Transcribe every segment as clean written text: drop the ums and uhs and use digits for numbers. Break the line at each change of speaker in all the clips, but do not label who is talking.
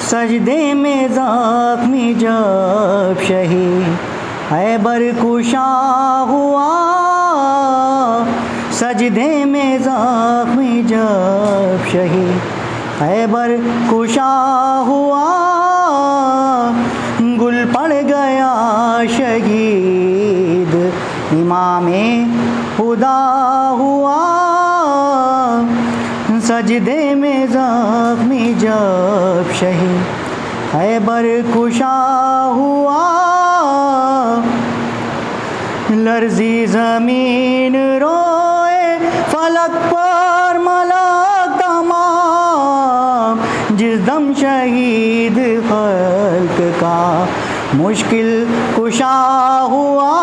سجدے میں زخمی جب شہید خیبر کشا ہوا، سجدے میں زخمی جب شہید خیبر کشا ہوا، گل پڑ گیا شہید امام خدا ہوا، سجدے میں زخمی جب شہید خیبر کشا ہوا، لرزی زمین روئے فلک پر ملک تمام، جس دم شہید خلق کا مشکل کشا ہوا،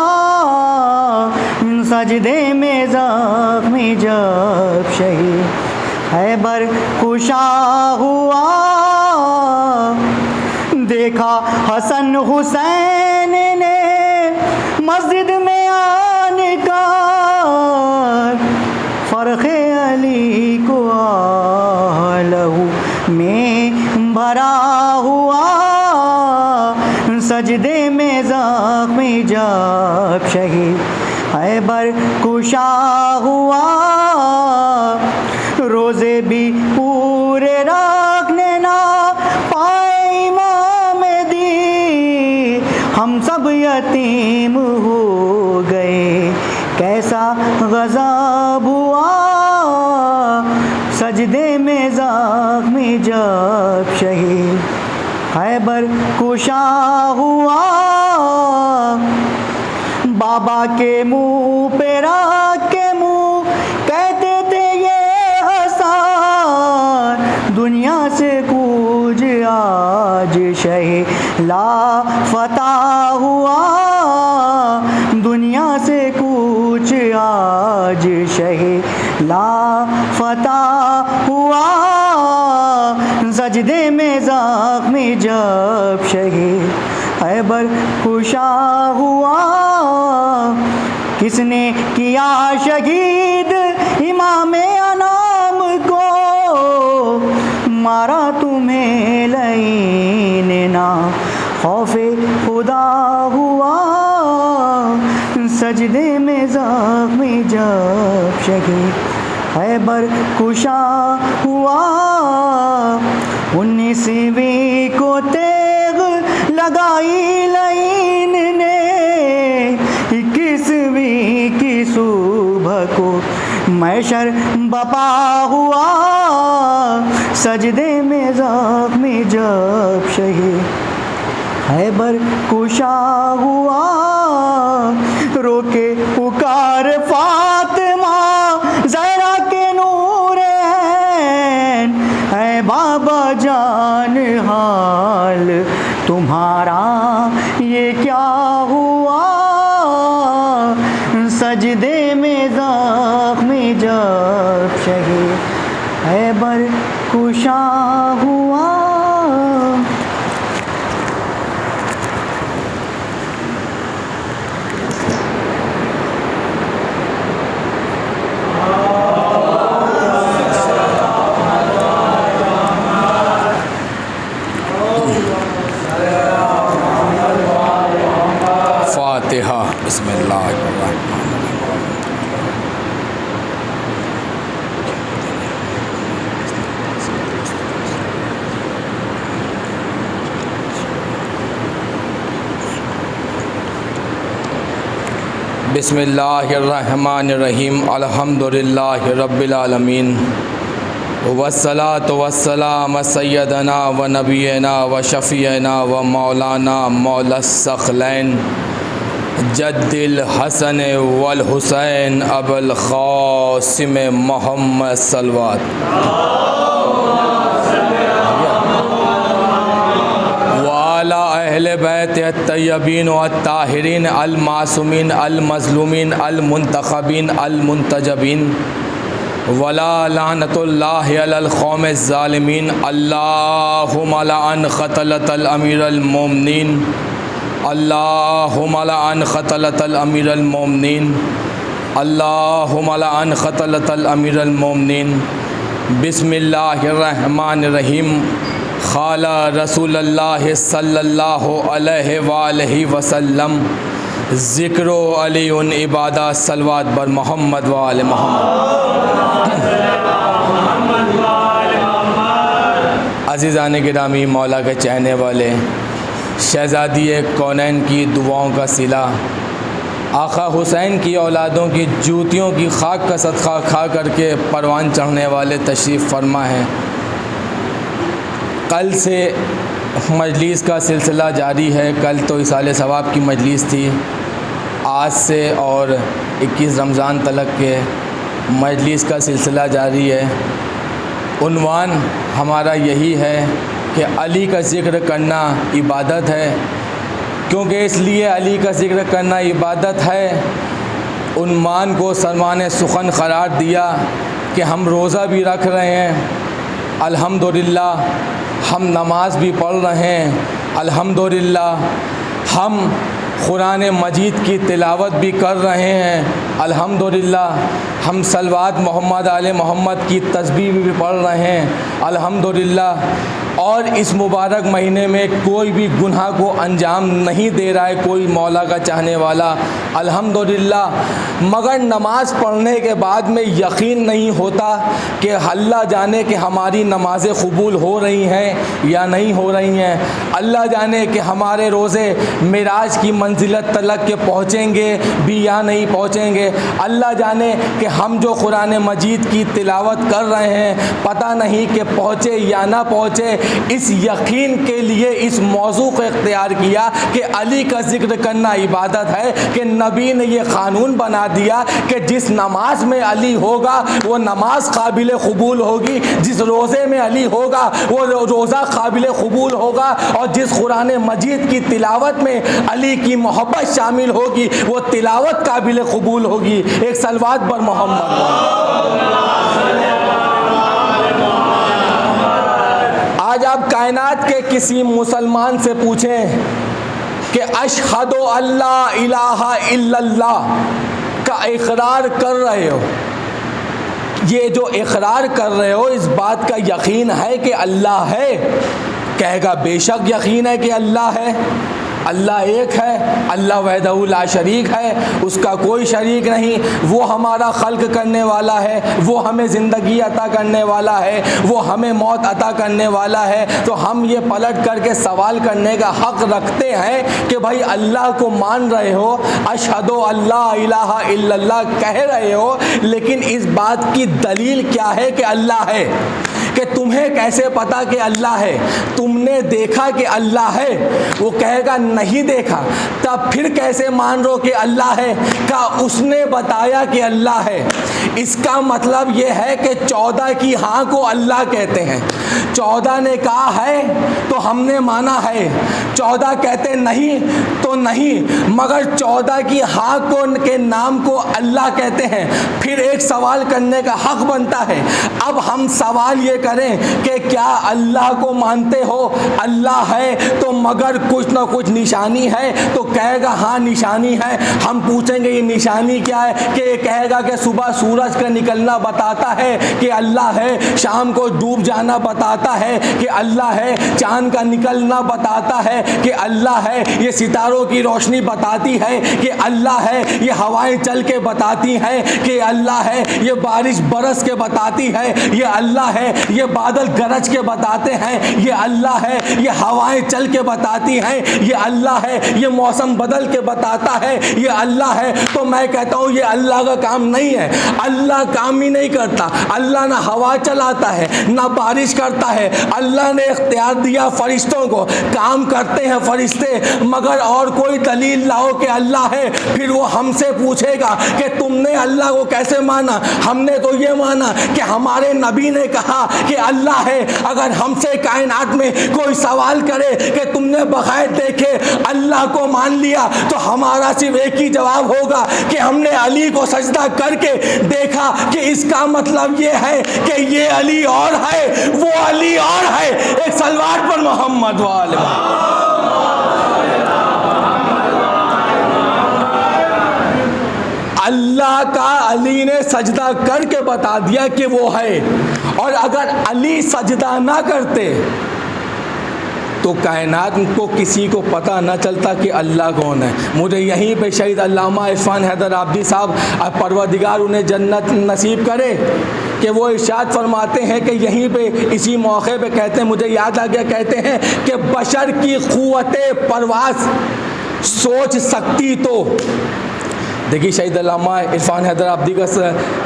سجدے میں زخمی جب شہید خیبر کشا ہوا، دیکھا حسن حسین نے مسجد میں آنے کا، فرخ علی کو لہو میں بھرا ہوا، سجدے میں زخمی جب شہید خیبر کشا ہوا، روزے بھی پورے رکھنے نہ پائے امام دی، ہم سب یتیم ہو گئے کیسا غضب ہوا، سجدے میں زخمی جب شہید خیبر کشا ہوا، بابا کے منہ پہ رکھ کے منہ کہتے تھے یہ حسن، دنیا سے کوچ آج شہ لافتہ ہوا، دنیا سے کوچ آج شہ لافتہ ہوا، سجدے میں زخمی جب شہید خیبر کشا ہوا، کس نے کیا شہید امام انام کو، مارا تمہیں لعین نہ خوف خدا ہوا، سجدے میں زخمی جب شہید خیبر کشا ہوا، 19ویں کو تیغ لگائی لعین نے، 21ویں کی صبح کو محشر بپا ہوا، سجدے میں زخمی جب شہید خیبر کشا ہوا، رو کے پکار فاطمہ زہرا کے نور عین، اے بابا جان حال تمہارا یہ کیا ہوا، سجدے میں زخمی جب شہید خیبر کشا ہوا۔
فاتحہ۔ بسم اللہ الرحمن بسم اللہ الرحمن الرحیم، الحمدللہ رب العالمین، والصلاة والسلام سیدنا و نبینا و شفیعنا و مولانا مولا الثقلین جد الحسن والحسین ابو القاسم محمد صلوات وعلی اہل بیت الطیبین والطاہرین المعصومین المظلومین المنتخبین المنتجبین ولا لعنت اللہ علی القوم الظالمین اللہم لعن قتلۃ الامیر المومنین اللہم لعن قتلۃ الامیر المومنین اللہم لعن قتلۃ الامیر المومنین۔ بسم اللہ الرحمن الرحیم۔ قال رسول اللہ صلی اللہ علیہ وآلہ وسلم ذکر علی عبادہ صلوات بر محمد و آل محمد۔ عزیزان گرامی، مولا کے چاہنے والے، شہزادی کونین کی دعاؤں کا صلہ، آقا حسین کی اولادوں کی جوتیوں کی خاک کا صدقہ کھا کر کے پروان چڑھنے والے تشریف فرما ہیں۔ کل سے مجلس کا سلسلہ جاری ہے۔ کل تو اصال ثواب کی مجلس تھی، آج سے اور 21 رمضان تلک کے مجلس کا سلسلہ جاری ہے۔ عنوان ہمارا یہی ہے کہ علی کا ذکر کرنا عبادت ہے۔ کیونکہ اس لیے علی کا ذکر کرنا عبادت ہے، عنوان کو سرمان سخن قرار دیا کہ ہم روزہ بھی رکھ رہے ہیں، الحمدللہ ہم نماز بھی پڑھ رہے ہیں، الحمدللہ ہم قرآن مجید کی تلاوت بھی کر رہے ہیں، الحمدللہ ہم صلوات محمد آل محمد کی تسبیح بھی پڑھ رہے ہیں، الحمدللہ، اور اس مبارک مہینے میں کوئی بھی گناہ کو انجام نہیں دے رہا ہے کوئی مولا کا چاہنے والا، الحمدللہ۔ مگر نماز پڑھنے کے بعد میں یقین نہیں ہوتا کہ اللہ جانے کہ ہماری نمازیں قبول ہو رہی ہیں یا نہیں ہو رہی ہیں، اللہ جانے کہ ہمارے روزے معراج کی منزلت تلک کے پہنچیں گے بھی یا نہیں پہنچیں گے، اللہ جانے کہ ہم جو قرآن مجید کی تلاوت کر رہے ہیں پتہ نہیں کہ پہنچے یا نہ پہنچے۔ اس یقین کے لیے اس موضوع کو اختیار کیا کہ علی کا ذکر کرنا عبادت ہے، کہ نبی نے یہ قانون بنا دیا کہ جس نماز میں علی ہوگا وہ نماز قابل قبول ہوگی، جس روزے میں علی ہوگا وہ روزہ قابل قبول ہوگا، اور جس قرآن مجید کی تلاوت میں علی کی محبت شامل ہوگی وہ تلاوت قابل قبول ہوگی۔ ایک صلوات بر محمد۔ آج آپ کائنات کے کسی مسلمان سے پوچھیں کہ اشہد اللہ الہ الا اللہ کا اقرار کر رہے ہو، یہ جو اقرار کر رہے ہو اس بات کا یقین ہے کہ اللہ ہے؟ کہے گا بے شک یقین ہے کہ اللہ ہے، اللہ ایک ہے، اللہ وحدہ لا شریک ہے، اس کا کوئی شریک نہیں، وہ ہمارا خلق کرنے والا ہے، وہ ہمیں زندگی عطا کرنے والا ہے، وہ ہمیں موت عطا کرنے والا ہے۔ تو ہم یہ پلٹ کر کے سوال کرنے کا حق رکھتے ہیں کہ بھائی اللہ کو مان رہے ہو، اشہد اللہ الہ الا اللہ کہہ رہے ہو، لیکن اس بات کی دلیل کیا ہے کہ اللہ ہے؟ کہ تمہیں کیسے پتا کہ اللہ ہے؟ تم نے دیکھا کہ اللہ ہے؟ وہ کہے گا نہیں دیکھا، تب پھر کیسے مان رہو کہ اللہ ہے؟ کہا اس نے بتایا کہ اللہ ہے۔ اس کا مطلب یہ ہے کہ 14 کی ہاں کو اللہ کہتے ہیں، 14 نے کہا ہے تو ہم نے مانا ہے، 14 کہتے نہیں تو نہیں، مگر 14 کی ہاں کو کے نام کو اللہ کہتے ہیں۔ پھر ایک سوال کرنے کا حق بنتا ہے۔ اب ہم سوال یہ کریں کہ کیا اللہ کو مانتے ہو؟ اللہ ہے تو مگر کچھ نہ کچھ نشانی ہے، تو کہے گا ہاں نشانی ہے۔ ہم پوچھیں گے یہ نشانی کیا ہے؟ کہ یہ کہے گا کہ صبح سورج کا نکلنا بتاتا ہے کہ اللہ ہے، شام کو ڈوب جانا بتاتا ہے کہ اللہ ہے، چاند کا نکلنا بتاتا ہے کہ اللہ ہے، یہ ستاروں کی روشنی بتاتی ہے کہ اللہ ہے، یہ ہوائیں چل کے بتاتی ہیں کہ اللہ ہے، یہ بارش برس کے بتاتی ہے یہ اللہ ہے، یہ بادل گرج کے بتاتے ہیں یہ اللہ ہے، یہ ہوائیں چل کے بتاتی ہیں یہ اللہ ہے، یہ موسم بدل کے بتاتا ہے یہ اللہ ہے۔ تو میں کہتا ہوں یہ اللہ کا کام نہیں ہے، اللہ کام ہی نہیں کرتا، اللہ نہ ہوا چلاتا ہے نہ بارش کرتا ہے، اللہ نے اختیار دیا فرشتوں کو، کام کرتے ہیں فرشتے، مگر اور کوئی دلیل لاؤ کہ اللہ ہے۔ پھر وہ ہم سے پوچھے گا کہ تم نے اللہ کو کیسے مانا؟ ہم نے تو یہ مانا کہ ہمارے نبی نے کہا کہ اللہ ہے. اگر ہم سے کائنات میں کوئی سوال کرے کہ تم نے بغیر دیکھے اللہ کو مان لیا تو ہمارا صرف ایک ہی جواب ہوگا کہ ہم نے علی کو سجدہ کر کے دیکھا کہ اس کا مطلب یہ ہے کہ یہ علی اور ہے وہ علی اور ہے. ایک صلوات پر محمد وآل محمد. اللہ کا علی نے سجدہ کر کے بتا دیا کہ وہ ہے. اور اگر علی سجدہ نہ کرتے تو کائنات کو کسی کو پتہ نہ چلتا کہ اللہ کون ہے. مجھے یہیں پہ شہید علامہ عرفان حیدر عابدی صاحب پروردگار انہیں جنت نصیب کرے کہ وہ ارشاد فرماتے ہیں کہ یہیں پہ اسی موقع پہ کہتے ہیں, مجھے یاد آ گیا, کہتے ہیں کہ بشر کی قوت پرواز سوچ سکتی تو. دیکھیے شہید علامہ عرفان حیدر عابدی کا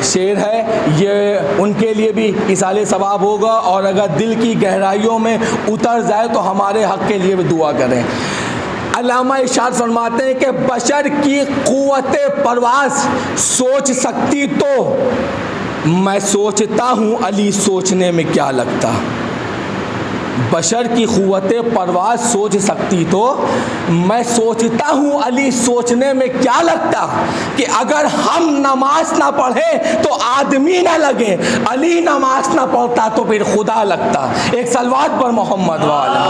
شعر ہے, یہ ان کے لیے بھی ایصال ثواب ہوگا, اور اگر دل کی گہرائیوں میں اتر جائے تو ہمارے حق کے لیے بھی دعا کریں. علامہ ارشاد فرماتے ہیں کہ بشر کی قوت پرواز سوچ سکتی تو میں سوچتا ہوں علی سوچنے میں کیا لگتا. بشر کی قوت پرواز سوچ سکتی تو میں سوچتا ہوں علی سوچنے میں کیا لگتا کہ اگر ہم نماز نہ پڑھیں تو آدمی نہ لگے, علی نماز نہ پڑھتا تو پھر خدا لگتا. ایک صلوات پر محمد والا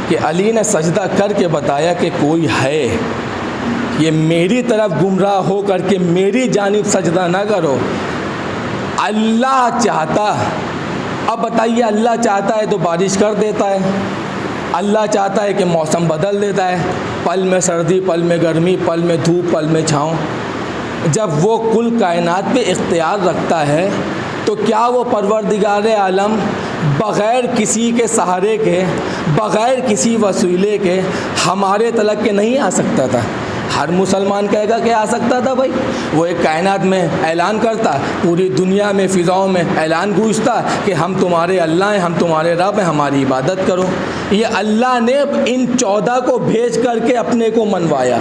کہ علی نے سجدہ کر کے بتایا کہ کوئی ہے, یہ میری طرف گمراہ ہو کر کے میری جانب سجدہ نہ کرو. اللہ چاہتا, اب بتائیے, اللہ چاہتا ہے تو بارش کر دیتا ہے, اللہ چاہتا ہے کہ موسم بدل دیتا ہے, پل میں سردی, پل میں گرمی, پل میں دھوپ, پل میں چھاؤں. جب وہ کل کائنات پہ اختیار رکھتا ہے تو کیا وہ پروردگار عالم بغیر کسی کے سہارے کے, بغیر کسی وسیلے کے ہمارے تلک کے نہیں آ سکتا تھا؟ ہر مسلمان کہے گا کہ آ سکتا تھا بھائی. وہ ایک کائنات میں اعلان کرتا, پوری دنیا میں فضاؤں میں اعلان گونجتا کہ ہم تمہارے اللہ ہیں, ہم تمہارے رب ہیں, ہماری عبادت کرو. یہ اللہ نے ان 14 کو بھیج کر کے اپنے کو منوایا.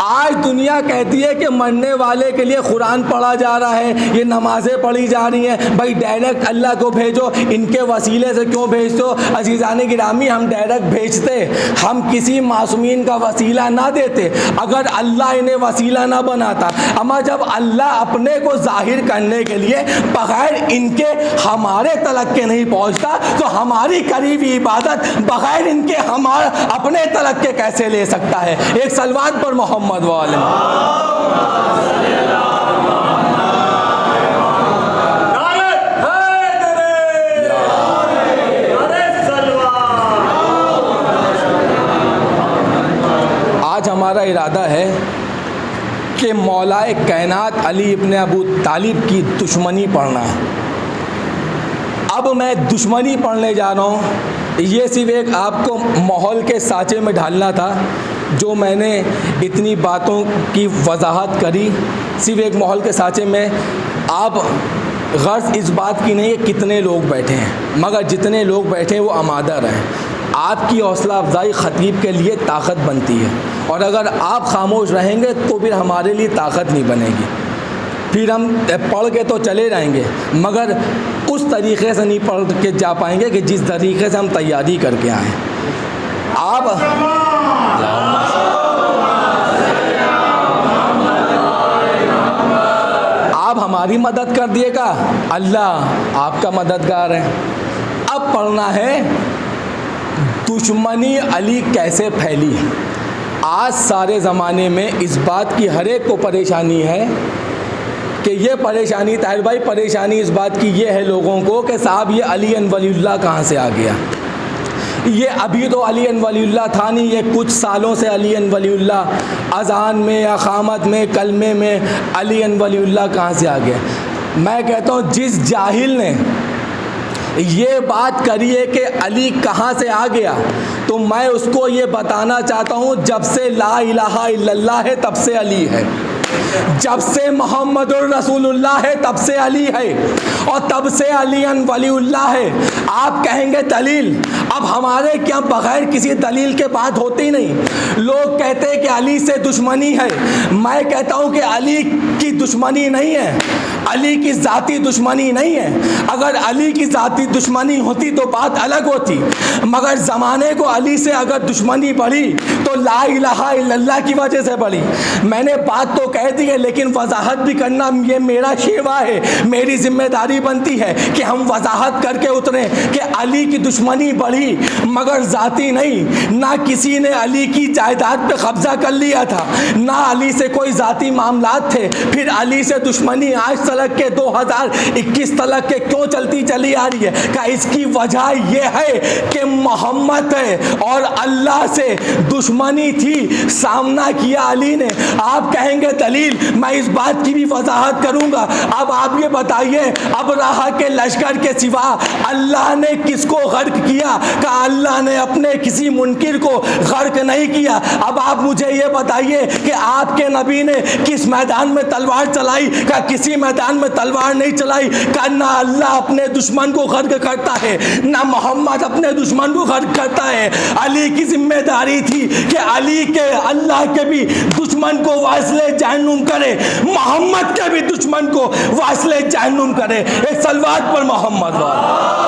آج دنیا کہتی ہے کہ مرنے والے کے لیے قرآن پڑھا جا رہا ہے, یہ نمازیں پڑھی جا رہی ہیں. بھائی ڈائریکٹ اللہ کو بھیجو, ان کے وسیلے سے کیوں بھیجتے ہو؟ عزیزان گرامی, ہم ڈائریکٹ بھیجتے, ہم کسی معصومین کا وسیلہ نہ دیتے اگر اللہ انہیں وسیلہ نہ بناتا. اما جب اللہ اپنے کو ظاہر کرنے کے لیے بغیر ان کے ہمارے تلک کے نہیں پہنچتا تو ہماری قریبی عبادت بغیر ان کے ہمارا اپنے تلک کے کیسے لے سکتا ہے؟ ایک صلوات پر محمد والم. آج ہمارا ارادہ ہے کہ مولائے کائنات علی ابن ابو طالب کی دشمنی پڑھنا. اب میں دشمنی پڑھنے جا رہا ہوں, یہ صرف ایک آپ کو ماحول کے سانچے میں ڈھالنا تھا. جو میں نے اتنی باتوں کی وضاحت کری صرف ایک ماحول کے سانچے میں. آپ غرض اس بات کی نہیں کہ کتنے لوگ بیٹھے ہیں, مگر جتنے لوگ بیٹھے ہیں وہ آمادہ رہیں. آپ کی حوصلہ افزائی خطیب کے لیے طاقت بنتی ہے, اور اگر آپ خاموش رہیں گے تو پھر ہمارے لیے طاقت نہیں بنے گی. پھر ہم پڑھ کے تو چلے جائیں گے مگر اس طریقے سے نہیں پڑھ کے جا پائیں گے کہ جس طریقے سے ہم تیاری کر کے آئیں. آپ ہماری مدد کر دیے گا, اللہ آپ کا مددگار ہے. اب پڑھنا ہے دشمنی علی کیسے پھیلی. آج سارے زمانے میں اس بات کی ہر ایک کو پریشانی ہے کہ یہ پریشانی, طاہر بھائی, پریشانی اس بات کی یہ ہے لوگوں کو کہ صاحب یہ علی ولی اللہ کہاں سے آ گیا. یہ ابھی تو علی ولی اللہ تھا نہیں, یہ کچھ سالوں سے علی ولی اللہ, اذان میں, اقامت میں, کلمے میں علی ولی اللہ کہاں سے آ گیا. میں کہتا ہوں جس جاہل نے یہ بات کری ہے کہ علی کہاں سے آ گیا تو میں اس کو یہ بتانا چاہتا ہوں جب سے لا الہ الا اللہ ہے تب سے علی ہے, جب سے محمد الرسول اللہ ہے تب سے علی ہے, اور تب سے علی ولی اللہ ہے. آپ کہیں گے دلیل, اب ہمارے کیا بغیر کسی دلیل کے بات ہوتی نہیں. لوگ کہتے ہیں کہ علی سے دشمنی ہے. میں کہتا ہوں کہ علی کی دشمنی نہیں ہے, علی کی ذاتی دشمنی نہیں ہے. اگر علی کی ذاتی دشمنی ہوتی تو بات الگ ہوتی, مگر زمانے کو علی سے اگر دشمنی بڑھی تو لا الہ الا اللہ کی وجہ سے بڑھی. میں نے بات تو کہہ دی ہے, لیکن وضاحت بھی کرنا یہ میرا شیوا ہے, میری ذمہ داری بنتی ہے کہ ہم وضاحت کر کے اتریں کہ علی کی دشمنی بڑھی مگر ذاتی نہیں. نہ کسی نے علی کی جائیداد پہ قبضہ کر لیا تھا, نہ علی سے کوئی ذاتی معاملات تھے. پھر علی سے دشمنی آج تلک کے 2021 تلک کے کیوں چلتی چلی آ رہی ہے؟ کہ اس کی وجہ یہ ہے کہ محمد ہے اور اللہ سے دشمنی تھی, سامنا کیا علی نے. آپ کہیں گے دلیل, میں اس بات کی بھی وضاحت کروں گا. اب آپ یہ بتائیے, اب راہ کے لشکر کے سوا اللہ نے کس کو غرق کیا؟ کہ اللہ نے اپنے کسی منکر کو غرق نہیں کیا. اب آپ مجھے یہ بتائیے کہ آپ کے نبی نے کس میدان میں تلوار چلائی؟ کہ کسی میدان میں تلوار نہیں چلائی. کہ نہ اللہ اپنے دشمن کو غرق کرتا ہے, نہ محمد اپنے دشمن کو غرق کرتا ہے. علی کی ذمہ داری تھی کہ علی کے اللہ کے بھی دشمن کو واصل جہنم کرے, محمد کے بھی دشمن کو واصل جہنم کرے. ایک صلوات پر محمد والا.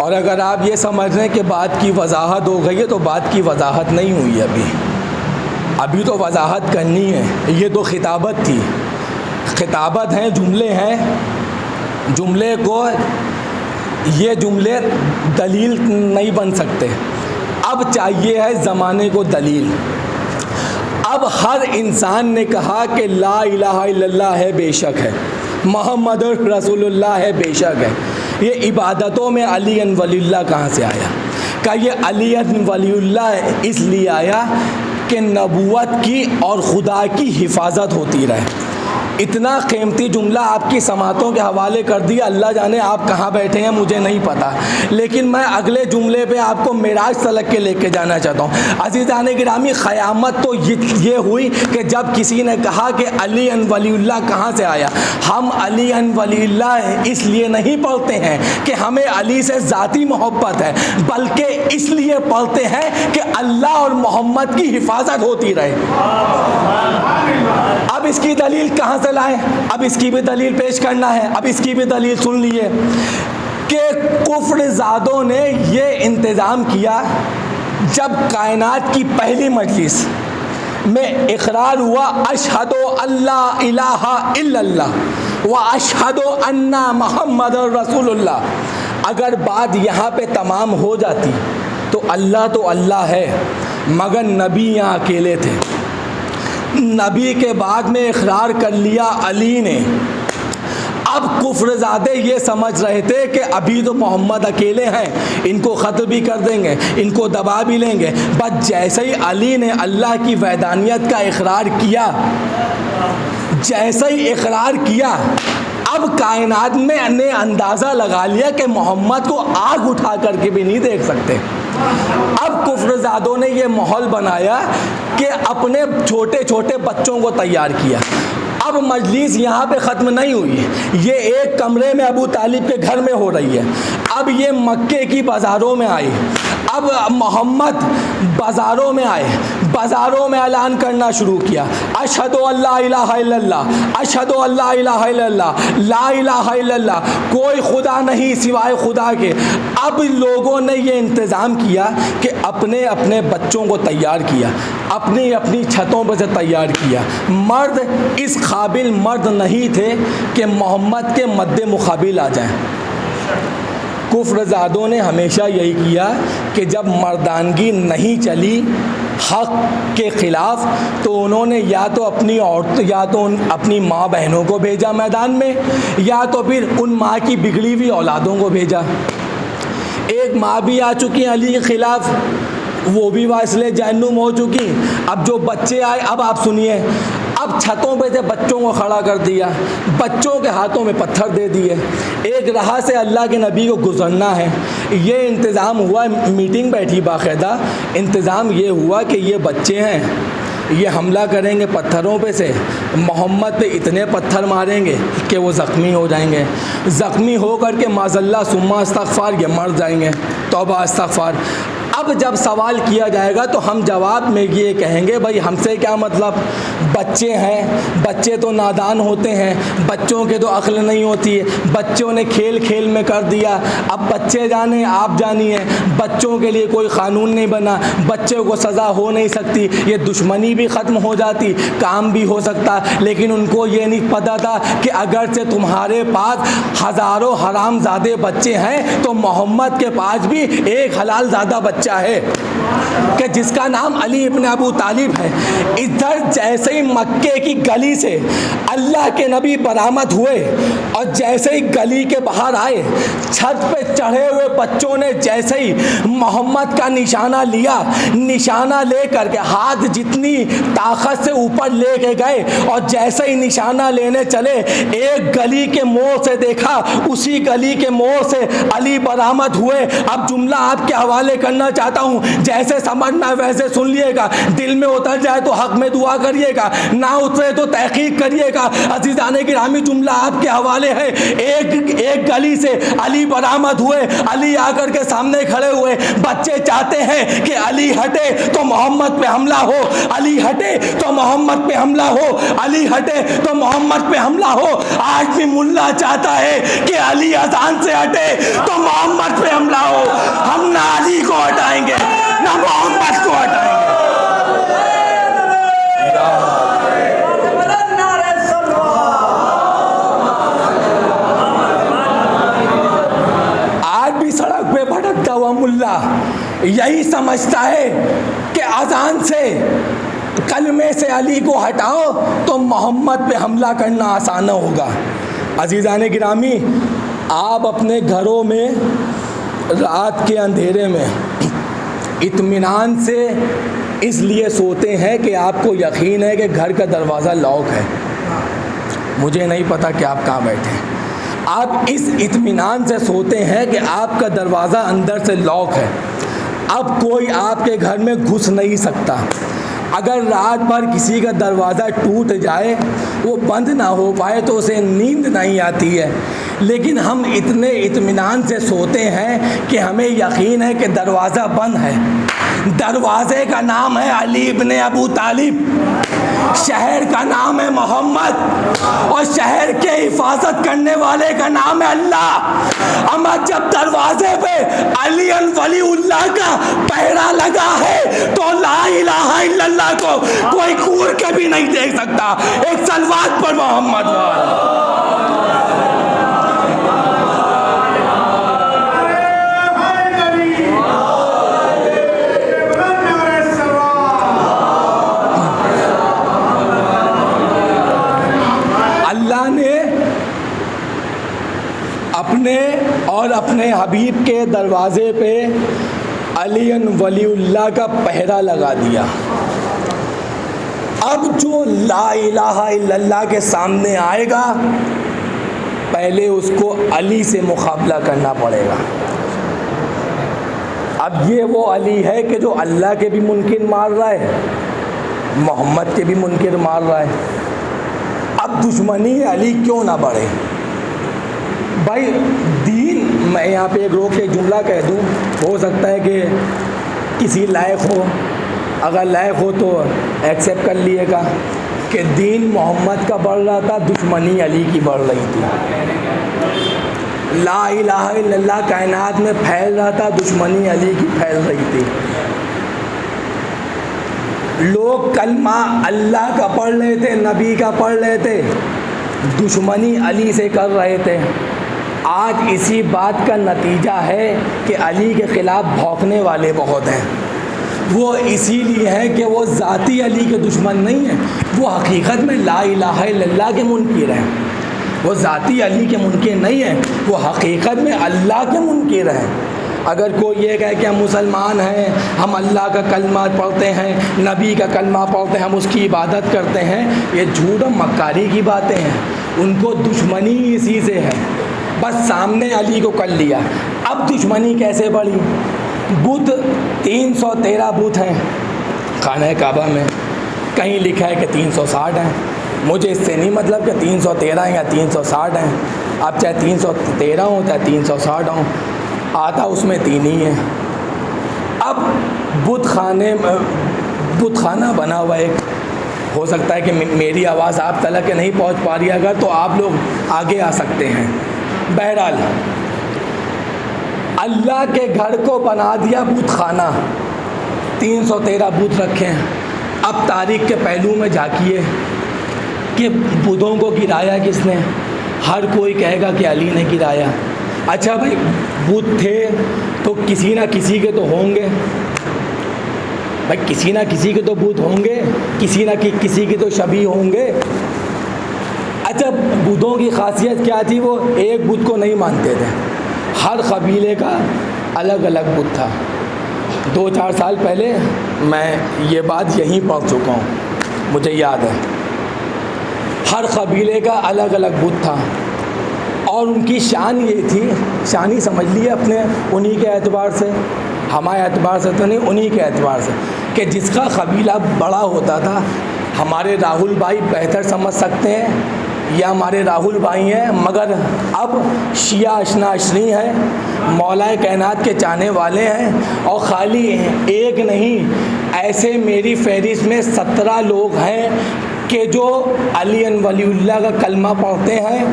اور اگر آپ یہ سمجھ رہے ہیں کہ بات کی وضاحت ہو گئی ہے تو بات کی وضاحت نہیں ہوئی. ابھی تو وضاحت کرنی ہے. یہ تو خطابت تھی, خطابت ہیں, جملے ہیں. جملے کو یہ جملے دلیل نہیں بن سکتے. اب چاہیے ہے زمانے کو دلیل. اب ہر انسان نے کہا کہ لا الہ الا اللہ ہے, بے شک ہے. محمد رسول اللہ ہے, بے شک ہے. یہ عبادتوں میں علی ولی اللہ کہاں سے آیا؟ کہ یہ علی ولی اللہ اس لیے آیا کہ نبوت کی اور خدا کی حفاظت ہوتی رہے. اتنا قیمتی جملہ آپ کی سماعتوں کے حوالے کر دیا. اللہ جانے آپ کہاں بیٹھے ہیں, مجھے نہیں پتا, لیکن میں اگلے جملے پہ آپ کو معراج تلک کے لے کے جانا چاہتا ہوں. عزیزان گرامی, قیامت تو یہ ہوئی کہ جب کسی نے کہا کہ علی ولی اللہ کہاں سے آیا. ہم علی ولی اللہ اس لیے نہیں پڑھتے ہیں کہ ہمیں علی سے ذاتی محبت ہے, بلکہ اس لیے پڑھتے ہیں کہ اللہ اور محمد کی حفاظت ہوتی رہے. اب اس کی دلیل کہاں سے لائیں؟ اب اس کی بھی دلیل پیش کرنا ہے. اب اس کی بھی دلیل سن لیے کہ کفر زادوں نے یہ انتظام کیا, جب کائنات کی پہلی مجلس میں اقرار ہوا اشہد اللہ الہ الا اللہ و اشہد ان محمد رسول اللہ, اگر بات یہاں پہ تمام ہو جاتی تو اللہ ہے, مگر نبی یہاں اکیلے تھے. نبی کے بعد میں اقرار کر لیا علی نے. اب کفر زادے یہ سمجھ رہے تھے کہ ابھی تو محمد اکیلے ہیں, ان کو قتل بھی کر دیں گے, ان کو دبا بھی لیں گے. بس جیسے ہی علی نے اللہ کی وحدانیت کا اقرار کیا, جیسے ہی اقرار کیا, اب کائنات میں نے اندازہ لگا لیا کہ محمد کو آگ اٹھا کر کے بھی نہیں دیکھ سکتے. اب کفر زادوں نے یہ ماحول بنایا کہ اپنے چھوٹے چھوٹے بچوں کو تیار کیا. اب مجلس یہاں پہ ختم نہیں ہوئی, یہ ایک کمرے میں ابو طالب کے گھر میں ہو رہی ہے. اب یہ مکے کی بازاروں میں آئی, اب محمد بازاروں میں آئے, بازاروں میں اعلان کرنا شروع کیا اشہد اللہ الہ الا اللہ, اشہد اللہ الہ الا اللہ, لا الہ الا اللہ, کوئی خدا نہیں سوائے خدا کے. اب لوگوں نے یہ انتظام کیا کہ اپنے اپنے بچوں کو تیار کیا, اپنی اپنی چھتوں پر سے تیار کیا. مرد اس قابل مرد نہیں تھے کہ محمد کے مد مقابل آ جائیں. کفر زادوں نے ہمیشہ یہی کیا کہ جب مردانگی نہیں چلی حق کے خلاف تو انہوں نے یا تو اپنی عورت یا تو اپنی ماں بہنوں کو بھیجا میدان میں, یا تو پھر ان ماں کی بگڑی ہوئی اولادوں کو بھیجا. ایک ماں بھی آ چکی علی کے خلاف, وہ بھی واصل جہنم ہو چکی. اب جو بچے آئے, اب آپ سنیے, اب چھتوں پہ سے بچوں کو کھڑا کر دیا، بچوں کے ہاتھوں میں پتھر دے دیے، ایک راہ سے اللہ کے نبی کو گزرنا ہے۔ یہ انتظام ہوا، میٹنگ بیٹھی باقاعدہ، انتظام یہ ہوا کہ یہ بچے ہیں، یہ حملہ کریں گے پتھروں پہ سے، محمد پہ اتنے پتھر ماریں گے کہ وہ زخمی ہو جائیں گے، زخمی ہو کر کے معاذ اللہ ثم استغفار یہ مر جائیں گے، توبہ استغفار۔ اب جب سوال کیا جائے گا تو ہم جواب میں یہ کہیں گے بھائی ہم سے کیا مطلب، بچے ہیں، بچے تو نادان ہوتے ہیں، بچوں کے تو عقل نہیں ہوتی ہے، بچوں نے کھیل کھیل میں کر دیا، اب بچے جانے آپ جانیے، بچوں کے لیے کوئی قانون نہیں بنا، بچوں کو سزا ہو نہیں سکتی، یہ دشمنی بھی ختم ہو جاتی، کام بھی ہو سکتا، لیکن ان کو یہ نہیں پتہ تھا کہ اگرچہ تمہارے پاس ہزاروں حرام زادے بچے ہیں تو محمد کے پاس بھی ایک حلال زادہ بچہ ہے کہ جس کا نام علی ابن ابو طالب ہے۔ ادھر جیسے ہی مکے کی گلی سے اللہ کے نبی برآمد ہوئے اور جیسے ہی گلی کے باہر آئے، چھت پہ چڑھے ہوئے بچوں نے جیسے ہی محمد کا نشانہ لیا، نشانہ لے کر کے ہاتھ جتنی طاقت سے اوپر لے کے گئے اور جیسے ہی نشانہ لینے چلے، ایک گلی کے موڑ سے دیکھا، اسی گلی کے موڑ سے علی برآمد ہوئے۔ اب جملہ آپ کے حوالے کرنا چاہتا ہوں، جیسے سمجھنا ویسے سن لیے گا، دل میں اتر جائے تو حق میں دعا کریے گا، نہ اترے تو تحقیق کریے گا۔ عزیزان گرامی جملہ آپ کے حوالے ہے، ایک گلی سے علی برآمد ہوئے، علی آ کر کے سامنے کھڑے ہوئے، بچے چاہتے ہیں کہ علی ہٹے تو محمد پہ حملہ ہو، علی ہٹے تو محمد پہ حملہ ہو، علی ہٹے تو محمد پہ حملہ ہو۔ آج بھی ملا چاہتا ہے کہ علی اذان سے ہٹے تو محمد پہ حملہ ہو۔ ہم نہ علی کو ہٹائیں گے نہ محمد کو ہٹائیں گے۔ آج بھی سڑک پہ بھٹکتا ہوا ملا یہی سمجھتا ہے کہ اذان سے، کلمے سے علی کو ہٹاؤ تو محمد پہ حملہ کرنا آسان ہوگا۔ عزیزان گرامی، آپ اپنے گھروں میں رات کے اندھیرے میں اطمینان سے اس لیے سوتے ہیں کہ آپ کو یقین ہے کہ گھر کا دروازہ لاک ہے، مجھے نہیں پتہ کہ آپ کہاں بیٹھے ہیں، آپ اس اطمینان سے سوتے ہیں کہ آپ کا دروازہ اندر سے لاک ہے، اب کوئی آپ کے گھر میں گھس نہیں سکتا۔ اگر رات بھر کسی کا دروازہ ٹوٹ جائے، وہ بند نہ ہو پائے تو اسے نیند نہیں آتی ہے، لیکن ہم اتنے اطمینان سے سوتے ہیں کہ ہمیں یقین ہے کہ دروازہ بند ہے۔ دروازے کا نام ہے علی ابن ابو طالب، شہر کا نام ہے محمد، اور شہر کے حفاظت کرنے والے کا نام ہے اللہ۔ اما جب دروازے پہ علی ولی اللہ کا پہرا لگا ہے تو لا الہ الا اللہ کو کوئی کور کے بھی نہیں دیکھ سکتا۔ ایک صلوات پر محمد والا۔ اپنے حبیب کے دروازے پہ علی ولی اللہ کا پہرا لگا دیا۔ اب جو لا الہ الا اللہ کے سامنے آئے گا، پہلے اس کو علی سے مقابلہ کرنا پڑے گا۔ اب یہ وہ علی ہے کہ جو اللہ کے بھی منکر مار رہا ہے، محمد کے بھی منکر مار رہا ہے۔ اب دشمنی علی کیوں نہ بڑھے؟ بھائی دین، میں یہاں پہ ایک روک کے جملہ کہہ دوں، ہو سکتا ہے کہ کسی لائق ہو، اگر لائق ہو تو ایکسیپٹ کر لیے گا کہ دین محمد کا بڑھ رہا تھا، دشمنی علی کی بڑھ رہی تھی۔ لا الہ الا اللہ کائنات میں پھیل رہا تھا، دشمنی علی کی پھیل رہی تھی۔ لوگ کلمہ اللہ کا پڑھ رہے تھے، نبی کا پڑھ رہے تھے، دشمنی علی سے کر رہے تھے۔ آج اسی بات کا نتیجہ ہے کہ علی کے خلاف بھونکنے والے بہت ہیں۔ وہ اسی لیے ہے کہ وہ ذاتی علی کے دشمن نہیں ہیں، وہ حقیقت میں لا الہ الا اللہ کے منکر ہیں۔ وہ ذاتی علی کے منکر نہیں ہیں، وہ حقیقت میں اللہ کے منکر ہیں۔ اگر کوئی یہ کہے کہ ہم مسلمان ہیں، ہم اللہ کا کلمہ پڑھتے ہیں، نبی کا کلمہ پڑھتے ہیں، ہم اس کی عبادت کرتے ہیں، یہ جھوٹ و مکاری کی باتیں ہیں. ان کو دشمنی اسی سے ہے، بس سامنے علی کو کر لیا. اب دشمنی کیسے بڑھی؟ بت 313 بت ہیں خانہ کعبہ میں، کہیں لکھا ہے کہ 360 ہیں. مجھے اس سے نہیں مطلب کہ 313 ہیں یا 360 ہیں. اب چاہے 313 ہوں چاہے 360 ہوں، آتا اس میں 3 ہی ہیں. اب بت خانہ بنا ہوا ایک. ہو سکتا ہے کہ میری آواز آپ تلک کے نہیں پہنچ پا رہی ہے، اگر تو آپ لوگ آگے آ سکتے ہیں. بہرحال اللہ کے گھر کو بنا دیا بت خانہ، 313 بت رکھے ہیں. اب تاریخ کے پہلو میں جھانکیے کہ بتوں کو گرایا کس نے؟ ہر کوئی کہے گا کہ علی نے گرایا. اچھا بھائی، بت تھے تو کسی نہ کسی کے تو ہوں گے، بھائی کسی نہ کسی کے تو بت ہوں گے، کسی نہ کسی کے تو شبیہ ہوں گے. اچھا، بتوں کی خاصیت کیا تھی؟ وہ ایک بت کو نہیں مانتے تھے، ہر قبیلے کا الگ الگ بت تھا. 2-4 سال پہلے میں یہ بات یہیں پڑھ چکا ہوں، مجھے یاد ہے. ہر قبیلے کا الگ الگ بت تھا، اور ان کی شان یہ تھی، شان ہی سمجھ لیے اپنے انہی کے اعتبار سے، ہمارے اعتبار سے تو نہیں، انہی کے اعتبار سے، کہ جس کا قبیلہ بڑا ہوتا تھا. ہمارے راہل بھائی بہتر سمجھ سکتے ہیں، یہ ہمارے راہل بھائی ہیں، مگر اب شیعہ اشنا اشری ہیں، مولا کائنات کے چاہنے والے ہیں. اور خالی ایک نہیں، ایسے میری فہرست میں 17 لوگ ہیں کہ جو علی ولی اللہ کا کلمہ پڑھتے ہیں،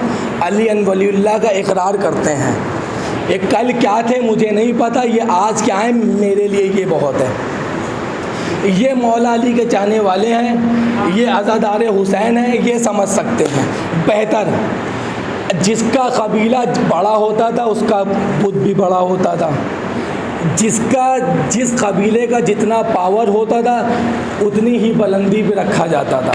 علی ولی اللہ کا اقرار کرتے ہیں. یہ کل کیا تھے مجھے نہیں پتہ، یہ آج کیا ہیں میرے لیے یہ بہت ہے. یہ مولا علی کے چاہنے والے ہیں، یہ عزادار حسین ہیں، یہ سمجھ سکتے ہیں بہتر. جس کا قبیلہ بڑا ہوتا تھا اس کا بت بھی بڑا ہوتا تھا، جس قبیلے کا جتنا پاور ہوتا تھا اتنی ہی بلندی پہ رکھا جاتا تھا.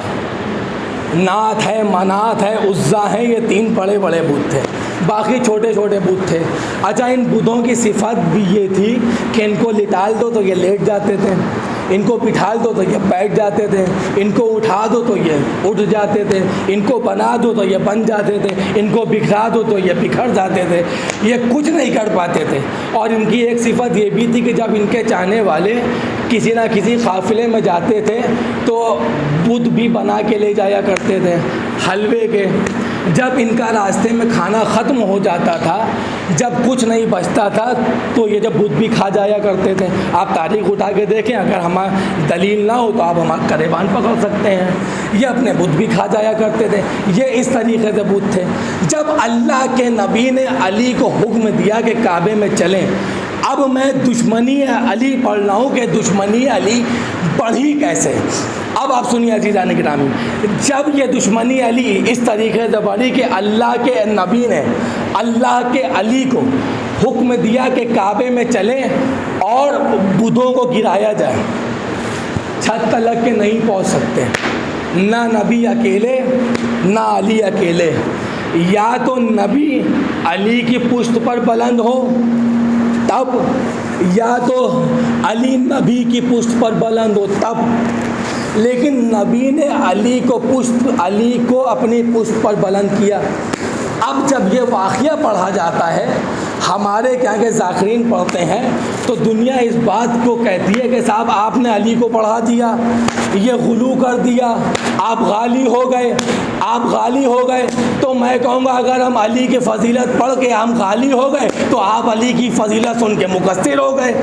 نات ہے، منات ہے، عزا ہیں، یہ 3 بڑے بڑے بت تھے، باقی چھوٹے چھوٹے بت تھے. اچھا، ان بتوں کی صفت بھی یہ تھی کہ ان کو لٹال دو تو یہ لیٹ جاتے تھے، ان کو بٹھال دو تو یہ بیٹھ جاتے تھے، ان کو اٹھا دو تو یہ اٹھ جاتے تھے، ان کو بنا دو تو یہ بن جاتے تھے، ان کو بکھرا دو تو یہ بکھر جاتے تھے. یہ کچھ نہیں کر پاتے تھے. اور ان کی ایک صفت یہ بھی تھی کہ جب ان کے چاہنے والے کسی نہ کسی قافلے میں جاتے تھے تو بت بھی بنا کے لے جایا کرتے تھے حلوے کے. جب ان کا راستے میں کھانا ختم ہو جاتا تھا، جب کچھ نہیں بچتا تھا تو یہ جب بت بھی کھا جایا کرتے تھے. آپ تاریخ اٹھا کے دیکھیں، اگر ہمارا دلیل نہ ہو تو آپ ہمارا گریبان پکڑ سکتے ہیں. یہ اپنے بت بھی کھا جایا کرتے تھے. یہ اس طریقے سے بت تھے. جب اللہ کے نبی نے علی کو حکم دیا کہ کعبے میں چلیں، اب میں دشمنی علی پڑھ رہا ہوں کہ دشمنی علی بڑھی کیسے. اب آپ سنیے عزیزان گرامی، جب یہ دشمنی علی اس طریقے سے بڑھی کہ اللہ کے نبی نے اللہ کے علی کو حکم دیا کہ کعبے میں چلیں اور بتوں کو گرایا جائے. چھت تلک کے نہیں پہنچ سکتے، نہ نبی اکیلے نہ علی اکیلے. یا تو نبی علی کی پشت پر بلند ہو تب، یا تو علی نبی کی پشت پر بلند ہو تب. لیکن نبی نے علی کو اپنی پشت پر بلند کیا. اب جب یہ واقعہ پڑھا جاتا ہے، ہمارے کیا کہ ذاکرین پڑھتے ہیں تو دنیا اس بات کو کہتی ہے کہ صاحب آپ نے علی کو پڑھا دیا، یہ غلو کر دیا، آپ غالی ہو گئے، آپ غالی ہو گئے. تو میں کہوں گا اگر ہم علی کی فضیلت پڑھ کے ہم غالی ہو گئے تو آپ علی کی فضیلت سن کے مقصر ہو گئے.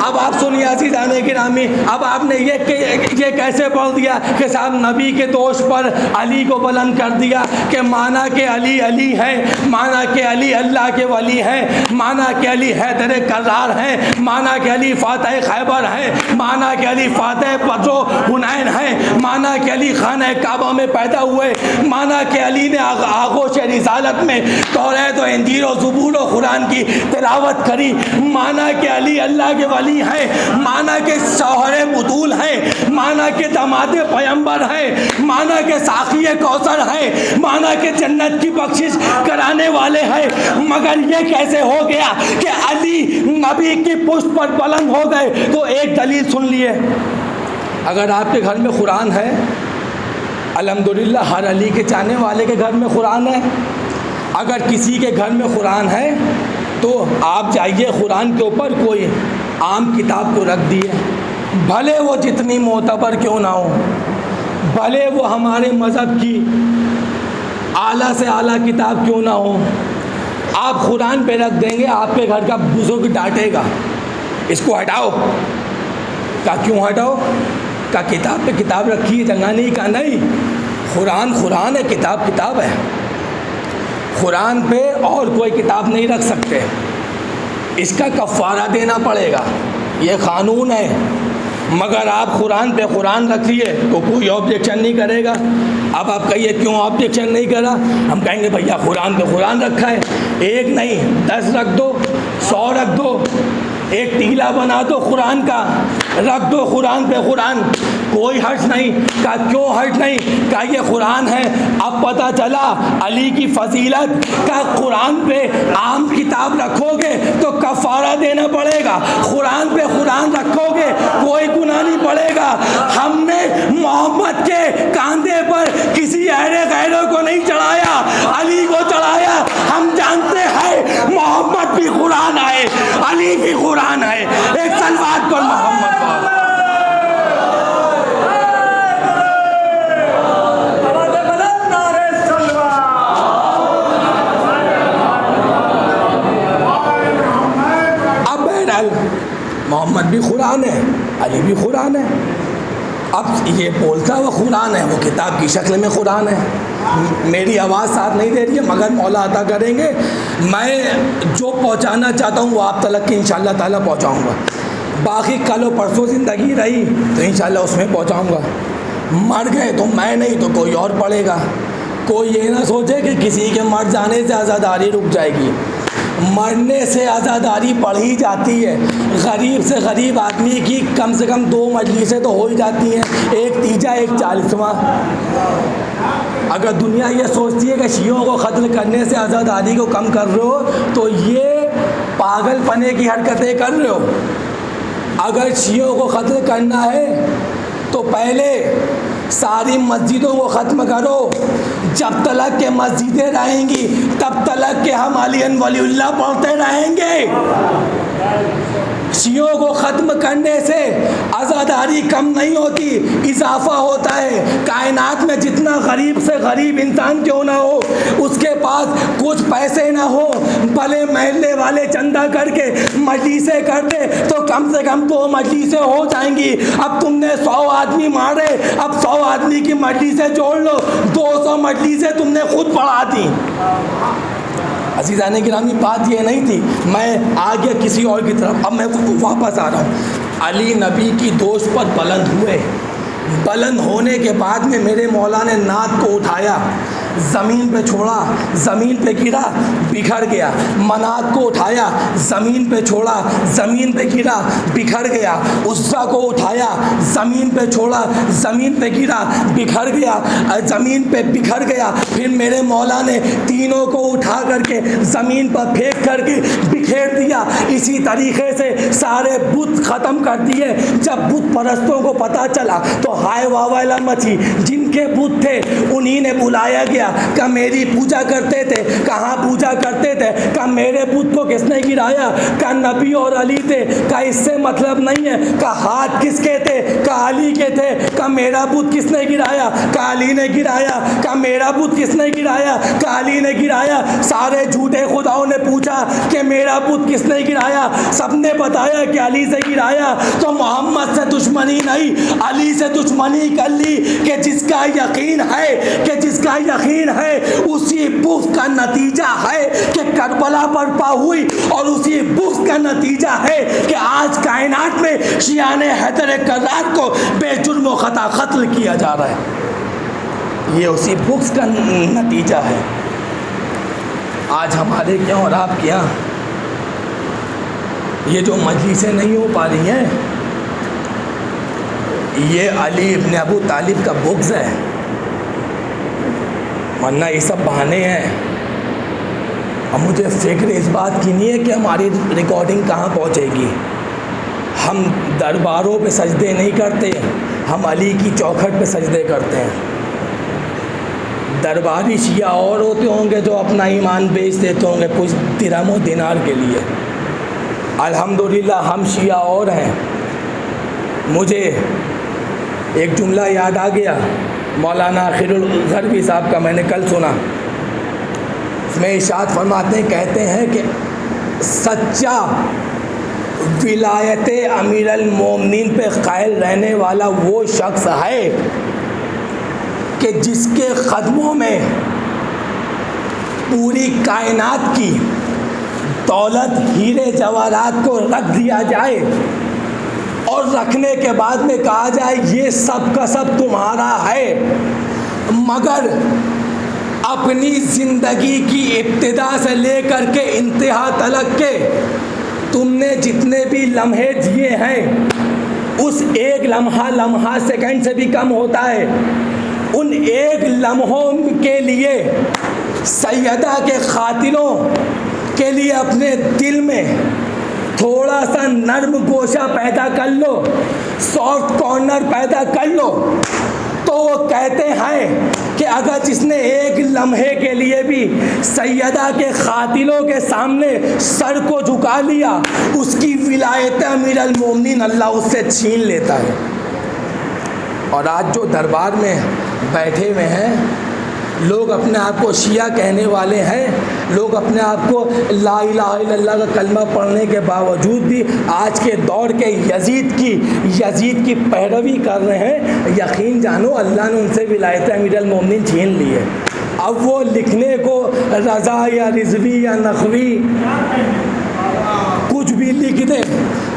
اب آپ سنیے عزیزان گرامی، اب آپ نے یہ کیسے پڑھ دیا کہ صاحب نبی کے دوش پر علی کو بلند کر دیا کہ مانا کہ علی علی ہے، مانا کہ علی اللہ کے ولی ہیں، مانا کہ علی حیدر کرار ہیں، مانا کہ علی فاتح خیبر ہیں، مانا کہ علی فاتح بدر و حنین ہیں، مانا کہ علی خانہ کعبہ میں پیدا ہوئے، مانا کہ علی نے آغوش رسالت میں توریت و انجیل و زبور و قرآن کی تلاوت کری، مانا کہ علی اللہ کے ولی ہیں، مانا کہ شوہر بطول ہیں، مانا کہ داماد پیمبر ہیں، مانا کہ ساقی کوثر ہیں، مانا کہ جنت کی بخشش کرانے والے ہیں، مگر یہ کیسے ہو گیا کہ علی نبی کی پشت پر بلند ہو گئے؟ تو ایک دلیل سن لیے، اگر آپ کے گھر میں قرآن ہے، الحمدللہ ہر علی کے چاہنے والے کے گھر میں قرآن ہے، اگر کسی کے گھر میں قرآن ہے تو آپ جائیے قرآن کے اوپر کوئی عام کتاب کو رکھ دیے، بھلے وہ جتنی معتبر کیوں نہ ہو، بھلے وہ ہمارے مذہب کی اعلیٰ سے اعلیٰ کتاب کیوں نہ ہو، آپ قرآن پہ رکھ دیں گے، آپ کے گھر کا بزرگ ڈانٹے گا، اس کو ہٹاؤ۔ کہا کیوں ہٹاؤ؟ کہا کتاب پہ کتاب رکھی ہے، جگہ نہیں؟ کہا نہیں، قرآن قرآن ہے، کتاب کتاب ہے، قرآن پہ اور کوئی کتاب نہیں رکھ سکتے، اس کا کفارہ دینا پڑے گا، یہ قانون ہے، مگر آپ قرآن پہ قرآن رکھیے تو کوئی آبجیکشن نہیں کرے گا۔ اب آپ کہیے کیوں آبجیکشن نہیں کرا؟ ہم کہیں گے بھیا قرآن پہ قرآن رکھا ہے، ایک نہیں 10 رکھ دو، 100 رکھ دو، ایک ٹیلا بنا دو قرآن کا، رکھ دو قرآن پہ قرآن، کوئی حرج نہیں۔ کہا کیوں حرج نہیں؟ کہا یہ قرآن ہے۔ اب پتہ چلا علی کی فضیلت، کہا قرآن پہ عام کتاب رکھو گے تو کفارہ دینا پڑے گا، قرآن پہ قرآن رکھو گے کوئی گناہ نہیں پڑے گا۔ ہم نے محمد کے کاندھے پر کسی اہل غیروں کو نہیں چڑھایا، علی کو چڑھایا۔ ہم جانتے ہیں محمد بھی قرآن ہے، علی بھی قرآن ہے۔ ایک صلوات پر محمد پر۔ محمد بھی قرآن ہے، علی بھی قرآن ہے۔ اب یہ بولتا وہ قرآن ہے، وہ کتاب کی شکل میں قرآن ہے۔ میری آواز ساتھ نہیں دے رہی ہے، مگر مولا عطا کریں گے میں جو پہنچانا چاہتا ہوں وہ آپ تلک کی انشاءاللہ تعالیٰ پہنچاؤں گا۔ باقی کل و پرسوں زندگی رہی تو انشاءاللہ اس میں پہنچاؤں گا۔ مر گئے تو میں نہیں تو کوئی اور پڑھے گا۔ کوئی یہ نہ سوچے کہ کسی کے مر جانے سے عزاداری رک جائے گی، مرنے سے عزاداری پڑھی جاتی ہے۔ غریب سے غریب آدمی کی کم سے کم 2 مجلسیں تو ہو ہی جاتی ہیں، ایک تیجا ایک 40واں۔ اگر دنیا یہ سوچتی ہے کہ شیعوں کو قتل کرنے سے عزاداری کو کم کر رہے ہو تو یہ پاگل پنے کی حرکتیں کر رہے ہو۔ اگر شیعوں کو قتل کرنا ہے تو پہلے ساری مسجدوں کو ختم کرو، جب تلک کہ مسجدیں رہیں گی تب تلک کہ ہم علی ولی اللہ پڑھتے رہیں گے۔ شیعوں کو ختم کرنے سے عزاداری کم نہیں ہوتی، اضافہ ہوتا ہے۔ کائنات میں جتنا غریب سے غریب انسان کیوں نہ ہو، اس کے پاس کچھ پیسے نہ ہو، بھلے محلے والے چندہ کر کے مجلسیں کرتے تو کم سے کم 2 مجلسیں ہو جائیں گی۔ اب تم نے 100 آدمی مارے، اب 100 آدمی کی مجلسیں جوڑ لو، 200 مجلسیں تم نے خود پڑھا دی۔ عزیزان گرامی، بات یہ نہیں تھی، میں آگے کسی اور کی طرف، اب میں واپس آ رہا ہوں۔ علی نبی کی دوست پر بلند ہوئے، بلند ہونے کے بعد میں میرے مولا نے نعت کو اٹھایا، زمین پہ چھوڑا، زمین پہ گرا، بکھر گیا۔ منات کو اٹھایا، زمین پہ چھوڑا، زمین پہ گرا، بکھر گیا۔ عزا کو اٹھایا، زمین پہ چھوڑا، زمین پہ گرا، بکھر گیا، زمین پہ بکھر گیا۔ پھر میرے مولا نے تینوں کو اٹھا کر کے زمین پر پھینک کر کے بکھیر دیا۔ اسی طریقے سے سارے بت ختم کر دیے۔ جب بت پرستوں کو پتہ چلا تو ہائے واویلا مچی، جن کے بت تھے انہی نے بلایا گیا کہ میری پوجا کرتے تھے، کہاں پوجا کرتے تھے، کہ میرے بت کو کس نے گرایا، کہ نبی اور علی تھے، کہ اس سے مطلب نہیں ہے، کہ ہاتھ کس کے تھے، کہ علی کے تھے، کہ میرا بت کس نے گرایا، کہ علی نے گرایا، کہ میرا بت کس نے گرایا، کہ علی نے گرایا۔ سارے جھوٹے خداؤں نے پوچھا کہ میرا بت کس نے گرایا، سب نے بتایا کہ علی سے گرایا۔ تو محمد سے دشمنی نہیں، علی سے دشمنی کر لی کہ جس کا یقین ہے، کہ جس کا یقین ہے اسی بغض کا نتیجہ ہے کہ کربلا برپا ہوئی، اور اسی بغض کا نتیجہ ہے کہ آج کائنات میں شیعان حیدر کرار کو بے جرم و خطا قتل کیا جا رہا ہے۔ یہ اسی بغض کا نتیجہ ہے۔ آج ہمارے کیا اور آپ کیا یہ جو مجلسیں نہیں ہو پا رہی ہیں، یہ علی ابن ابو طالب کا بغض ہے، ورنہ یہ سب بہانے ہیں۔ اب مجھے فکر اس بات کی نہیں ہے کہ ہماری ریکارڈنگ کہاں پہنچے گی۔ ہم درباروں پہ سجدے نہیں کرتے، ہم علی کی چوکھٹ پہ سجدے کرتے ہیں۔ درباری شیعہ اور ہوتے ہوں گے جو اپنا ایمان بیچ دیتے ہوں گے کچھ درہم و دینار کے لیے، الحمدللہ ہم شیعہ اور ہیں۔ مجھے ایک جملہ یاد آ گیا مولانا خیر الغربی صاحب کا، میں نے کل سنا، اس میں ارشاد فرماتے ہیں، کہتے ہیں کہ سچا ولایت امیر المومنین پہ قائل رہنے والا وہ شخص ہے کہ جس کے قدموں میں پوری کائنات کی دولت ہیرے جواہرات کو رکھ دیا جائے اور رکھنے کے بعد میں کہا جائے یہ سب کا سب تمہارا ہے، مگر اپنی زندگی کی ابتدا سے لے کر کے انتہا تلک کے تم نے جتنے بھی لمحے جیے ہیں، اس ایک لمحہ سیکنڈ سے بھی کم ہوتا ہے، ان ایک لمحوں کے لیے سیدہ کے قاتلوں کے لیے اپنے دل میں تھوڑا سا نرم گوشہ پیدا کر لو، سافٹ کارنر پیدا کر لو، تو وہ کہتے ہیں کہ اگر جس نے ایک لمحے کے لیے بھی سیدہ کے قاتلوں کے سامنے سر کو جھکا لیا، اس کی ولایت امیر المومنین اللہ اس سے چھین لیتا ہے۔ اور آج جو دربار میں بیٹھے ہوئے ہیں لوگ اپنے آپ کو شیعہ کہنے والے ہیں، لوگ اپنے آپ کو لا الہ الا اللہ کا کلمہ پڑھنے کے باوجود بھی آج کے دور کے یزید کی پیروی کر رہے ہیں، یقین جانو اللہ نے ان سے ولایت امیر المومنین چھین لی ہے۔ اب وہ لکھنے کو رضا یا رضوی یا نخوی کچھ بھی لکھ دیں،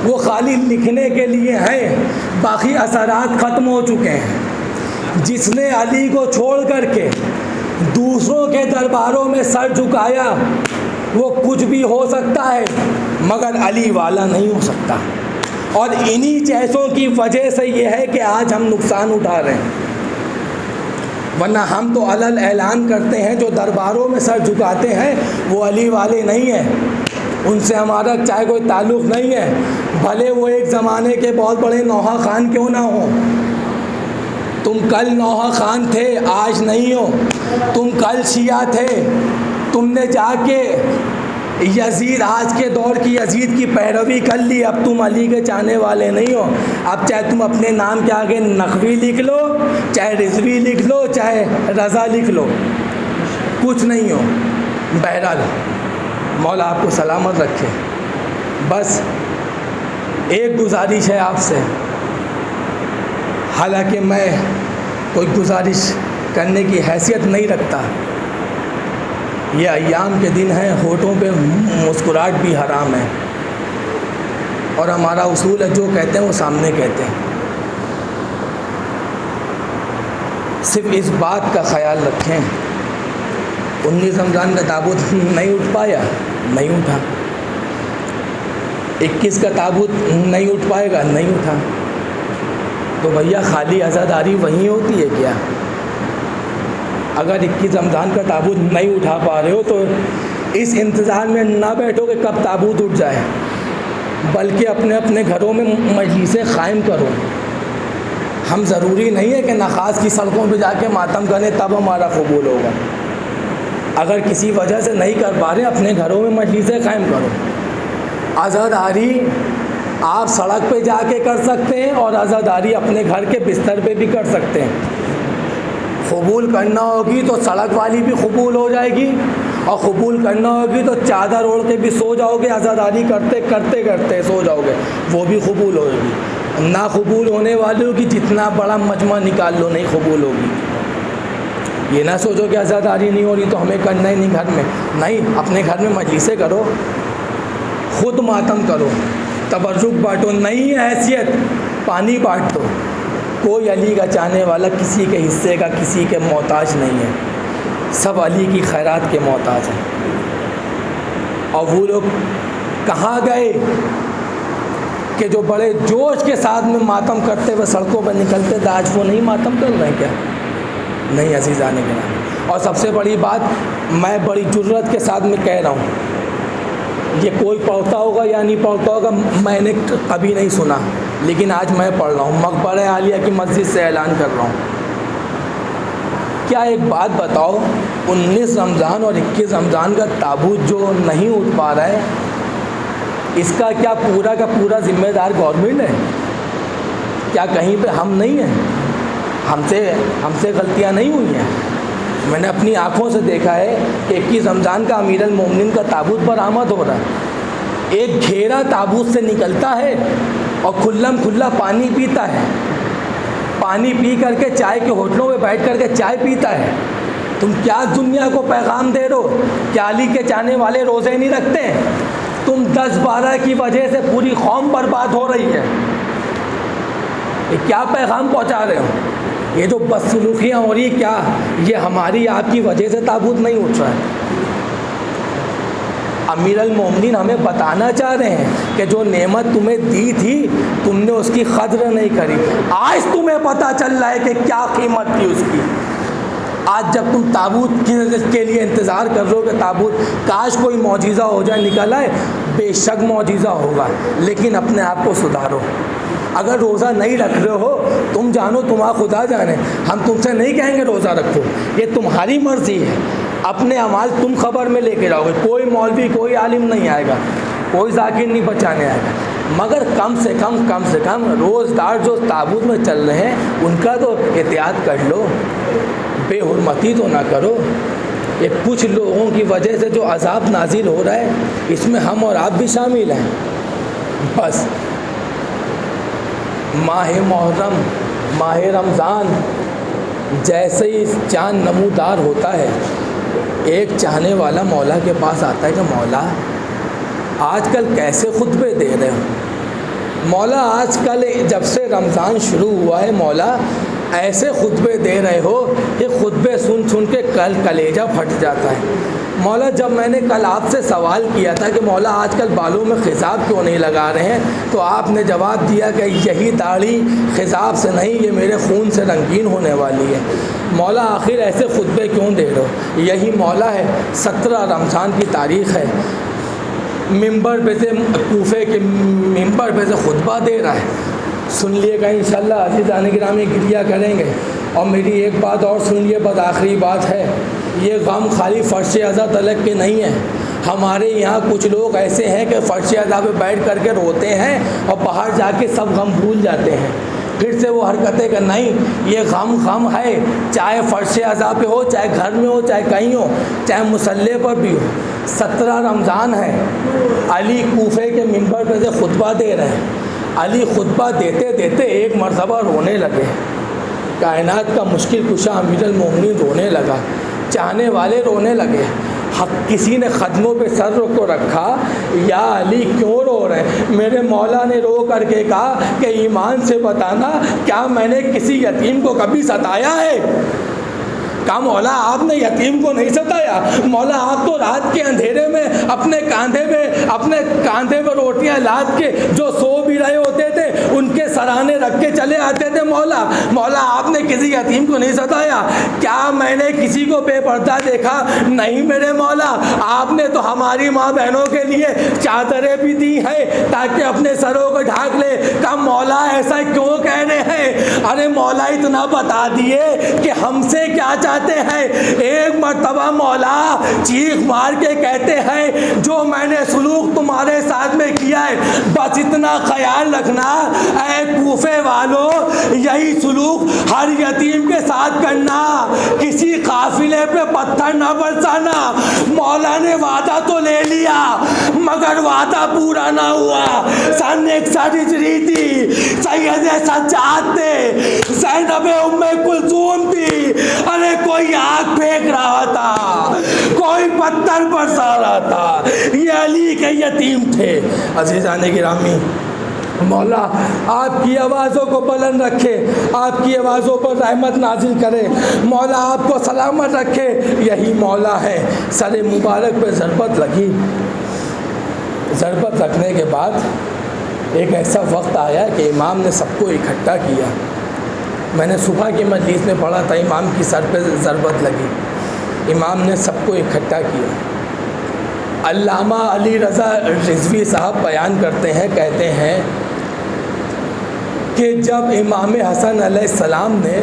وہ خالی لکھنے کے لیے ہیں، باقی اثرات ختم ہو چکے ہیں۔ جس نے علی کو چھوڑ کر کے دوسروں کے درباروں میں سر جھکایا وہ کچھ بھی ہو سکتا ہے مگر علی والا نہیں ہو سکتا، اور انہی جیسوں کی وجہ سے یہ ہے کہ آج ہم نقصان اٹھا رہے ہیں، ورنہ ہم تو علل اعلان کرتے ہیں جو درباروں میں سر جھکاتے ہیں وہ علی والے نہیں ہیں، ان سے ہمارا چاہے کوئی تعلق نہیں ہے، بھلے وہ ایک زمانے کے بہت بڑے نوحہ خان کیوں نہ ہوں۔ تم کل نوحہ خان تھے، آج نہیں ہو، تم کل شیعہ تھے، تم نے جا کے یزید آج کے دور کی یزید کی پیروی کر لی، اب تم علی کے چاہنے والے نہیں ہو۔ اب چاہے تم اپنے نام کے آگے نقوی لکھ لو، چاہے رضوی لکھ لو، چاہے رضا لکھ لو، کچھ نہیں ہو۔ بہرحال مولا آپ کو سلامت رکھے۔ بس ایک گزارش ہے آپ سے، حالانکہ میں کوئی گزارش کرنے کی حیثیت نہیں رکھتا، یہ ایام کے دن ہیں، ہونٹوں پہ مسکراہٹ بھی حرام ہے، اور ہمارا اصول ہے جو کہتے ہیں وہ سامنے کہتے ہیں۔ صرف اس بات کا خیال رکھیں، 19 رمضان کا تابوت نہیں اٹھ پایا، نہیں اٹھا، 21 کا تابوت نہیں اٹھ پائے گا، نہیں اٹھا، تو بھیا خالی عزاداری وہیں ہوتی ہے کیا؟ اگر 21 رمضان کا تابوت نہیں اٹھا پا رہے ہو تو اس انتظار میں نہ بیٹھو کہ کب تابوت اٹھ جائے، بلکہ اپنے اپنے گھروں میں مجلسیں قائم کرو۔ ہم ضروری نہیں ہے کہ نخاس کی سڑکوں پہ جا کے ماتم کریں تب ہمارا قبول ہوگا، اگر کسی وجہ سے نہیں کر پا رہے اپنے گھروں میں مجلسیں قائم کرو۔ عزاداری آپ سڑک پہ جا کے کر سکتے ہیں اور عزاداری اپنے گھر کے بستر پہ بھی کر سکتے ہیں۔ قبول کرنا ہوگی تو سڑک والی بھی قبول ہو جائے گی، اور قبول کرنا ہوگی تو چادر اوڑھ کے بھی سو جاؤ گے، عزاداری کرتے کرتے کرتے سو جاؤ گے، وہ بھی قبول ہوگی۔ نہ قبول ہونے والوں کی جتنا بڑا مجمع نکال لو نہیں قبول ہوگی۔ یہ نہ سوچو کہ عزاداری نہیں ہو رہی تو ہمیں کرنا ہی نہیں گھر میں، نہیں، اپنے گھر میں مجلسیں کرو، خود ماتم کرو، تبرک بانٹو، نہیں حیثیت پانی بانٹ دو۔ کوئی علی کا چاہنے والا کسی کے حصے کا کسی کے محتاج نہیں ہے، سب علی کی خیرات کے محتاج ہیں۔ اور وہ لوگ کہاں گئے کہ جو بڑے جوش کے ساتھ میں ماتم کرتے ہوئے سڑکوں پر نکلتے تھے، آج وہ نہیں ماتم کر رہے ہیں کیا؟ نہیں عزیزان گرامی۔ اور سب سے بڑی بات میں بڑی جرأت کے ساتھ میں کہہ رہا ہوں، یہ کوئی پڑھتا ہوگا یا نہیں پڑھتا ہوگا میں نے کبھی نہیں سنا، لیکن آج میں پڑھ رہا ہوں، مقبرہ عالیہ کی مسجد سے اعلان کر رہا ہوں۔ کیا ایک بات بتاؤ، 19 رمضان اور 21 رمضان کا تابوت جو نہیں اٹھ پا رہا ہے، اس کا کیا پورا کا پورا ذمہ دار گورنمنٹ ہے؟ کیا کہیں پہ ہم نہیں ہیں؟ ہم سے غلطیاں نہیں ہوئی ہیں؟ میں نے اپنی آنکھوں سے دیکھا ہے کہ 21 رمضان کا امیر المومنین کا تابوت برآمد ہو رہا ہے، ایک گھیرا تابوت سے نکلتا ہے اور کھلم کھلا پانی پیتا ہے، پانی پی کر کے چائے کے ہوٹلوں میں بیٹھ کر کے چائے پیتا ہے۔ تم کیا دنیا کو پیغام دے رہے ہو؟ کیا علی کے چاہنے والے روزے نہیں رکھتے؟ تم 10-12 کی وجہ سے پوری قوم برباد ہو رہی ہے، یہ کیا پیغام پہنچا رہے ہو؟ یہ جو بدسلوکیاں ہو رہی ہیں، کیا یہ ہماری آپ کی وجہ سے تابوت نہیں اٹھ رہا ہے؟ امیر المومنین ہمیں بتانا چاہ رہے ہیں کہ جو نعمت تمہیں دی تھی تم نے اس کی قدر نہیں کری، آج تمہیں پتہ چل رہا ہے کہ کیا قیمت تھی اس کی۔ آج جب تم تابوت کے لیے انتظار کر رہے ہو کہ تابوت کاش کوئی معجزہ ہو جائے نکل آئے، بے شک معجزہ ہوگا، لیکن اپنے آپ کو سدھارو۔ اگر روزہ نہیں رکھ رہے ہو تم جانو، تمہارا خدا جانے، ہم تم سے نہیں کہیں گے روزہ رکھو، یہ تمہاری مرضی ہے، اپنے اعمال تم خبر میں لے کے جاؤ گے، کوئی مولوی کوئی عالم نہیں آئے گا، کوئی ذاکر نہیں بچانے آئے گا، مگر کم سے کم روزدار جو تابوت میں چل رہے ہیں ان کا تو احتیاط کر لو، بے حرمتی تو نہ کرو۔ یہ کچھ لوگوں کی وجہ سے جو عذاب نازل ہو رہا ہے اس میں ہم اور آپ بھی شامل ہیں۔ بس ماہ محرم، ماہ رمضان جیسے ہی چاند نمودار ہوتا ہے، ایک چاہنے والا مولا کے پاس آتا ہے کہ مولا آج کل کیسے خطبے دے رہے ہو؟ مولا آج کل جب سے رمضان شروع ہوا ہے مولا ایسے خطبے دے رہے ہو کہ خطبے سن کے کلیجہ پھٹ جاتا ہے۔ مولا جب میں نے کل آپ سے سوال کیا تھا کہ مولا آج کل بالوں میں خضاب کیوں نہیں لگا رہے ہیں، تو آپ نے جواب دیا کہ یہی داڑھی خضاب سے نہیں، یہ میرے خون سے رنگین ہونے والی ہے۔ مولا آخر ایسے خطبے کیوں دے رہے ہو؟ یہی مولا ہے، 17 رمضان کی تاریخ ہے، ممبر پہ سے کوفے کے ممبر پہ سے خطبہ دے رہا ہے، سن لیے گا انشاءاللہ عزیزان گرامی، گریہ کریں گے۔ اور میری ایک بات اور سن لیے، بس آخری بات ہے، یہ غم خالی فرش اعضا تلک کے نہیں ہیں، ہمارے یہاں کچھ لوگ ایسے ہیں کہ فرش اعضا پہ بیٹھ کر کے روتے ہیں اور باہر جا کے سب غم بھول جاتے ہیں، پھر سے وہ حرکتیں کہ نہیں یہ غم ہے، چاہے فرش اعضا پہ ہو، چاہے گھر میں ہو، چاہے کہیں ہو، چاہے مصلے پر بھی ہو۔ 17 رمضان ہے، علی کوفے کے ممبر پہ سے خطبہ دے رہے ہیں، علی خطبہ دیتے دیتے ایک مرتبہ رونے لگے، کائنات کا مشکل کشا امیر المومنین رونے لگا، چاہنے والے رونے لگے، کسی نے قدموں پہ سر کو رکھا، یا علی کیوں رو رہے؟ میرے مولا نے رو کر کے کہا کہ ایمان سے بتانا کیا میں نے کسی یتیم کو کبھی ستایا ہے؟ کہا مولا آپ نے یتیم کو نہیں ستایا، مولا آپ تو رات کے اندھیرے میں اپنے کاندھے میں روٹیاں لاد کے جو سو بھی رہے ہوتے تھے ان کے سرانے رکھ کے چلے آتے تھے، مولا آپ نے کسی یتیم کو نہیں ستایا؟ کیا میں نے کسی کو بے پردہ دیکھا؟ نہیں میرے مولا، آپ نے تو ہماری ماں بہنوں کے لیے چادریں بھی دی ہیں تاکہ اپنے سروں کو ڈھانک لے۔ کہا مولا ایسا کیوں کہہ رہے ہیں؟ ارے مولا اتنا بتا دیے کہ ہم سے کیا چاہتے ہیں۔ ایک مرتبہ مولا چیخ مار کے کہتے ہیں جو میں نے سلوک تمہارے ساتھ میں کیا ہے بس اتنا خیال رکھنا اے کوفے والوں، یہی سلوک ہر یتیم کے ساتھ کرنا، کسی قافلے پہ پتھر نہ برسانا۔ مولا نے وعدہ تو لے لیا مگر وعدہ پورا نہ ہوا۔ سن 61 ہجری تھی، سید سجاد تھے، زینب ام کلثوم تھی، ارے کوئی آگ پھینک رہا تھا، کوئی پتھر برسا رہا تھا، یہ علی کے یتیم تھے۔ عزیزان گرامی، مولا آپ کی آوازوں کو بلند رکھے، آپ کی آوازوں پر رحمت نازل کرے، مولا آپ کو سلامت رکھے، یہی مولا ہے۔ سر مبارک پہ ضربت لگی، ضربت رکھنے کے بعد ایک ایسا وقت آیا کہ امام نے سب کو اکٹھا کیا. میں نے صبح کی مجلس میں پڑھا تھا امام کی سر پہ ضربت لگی. امام نے سب کو اکٹھا کیا. علامہ علی رضا رضوی صاحب بیان کرتے ہیں, کہتے ہیں کہ جب امام حسن علیہ السلام نے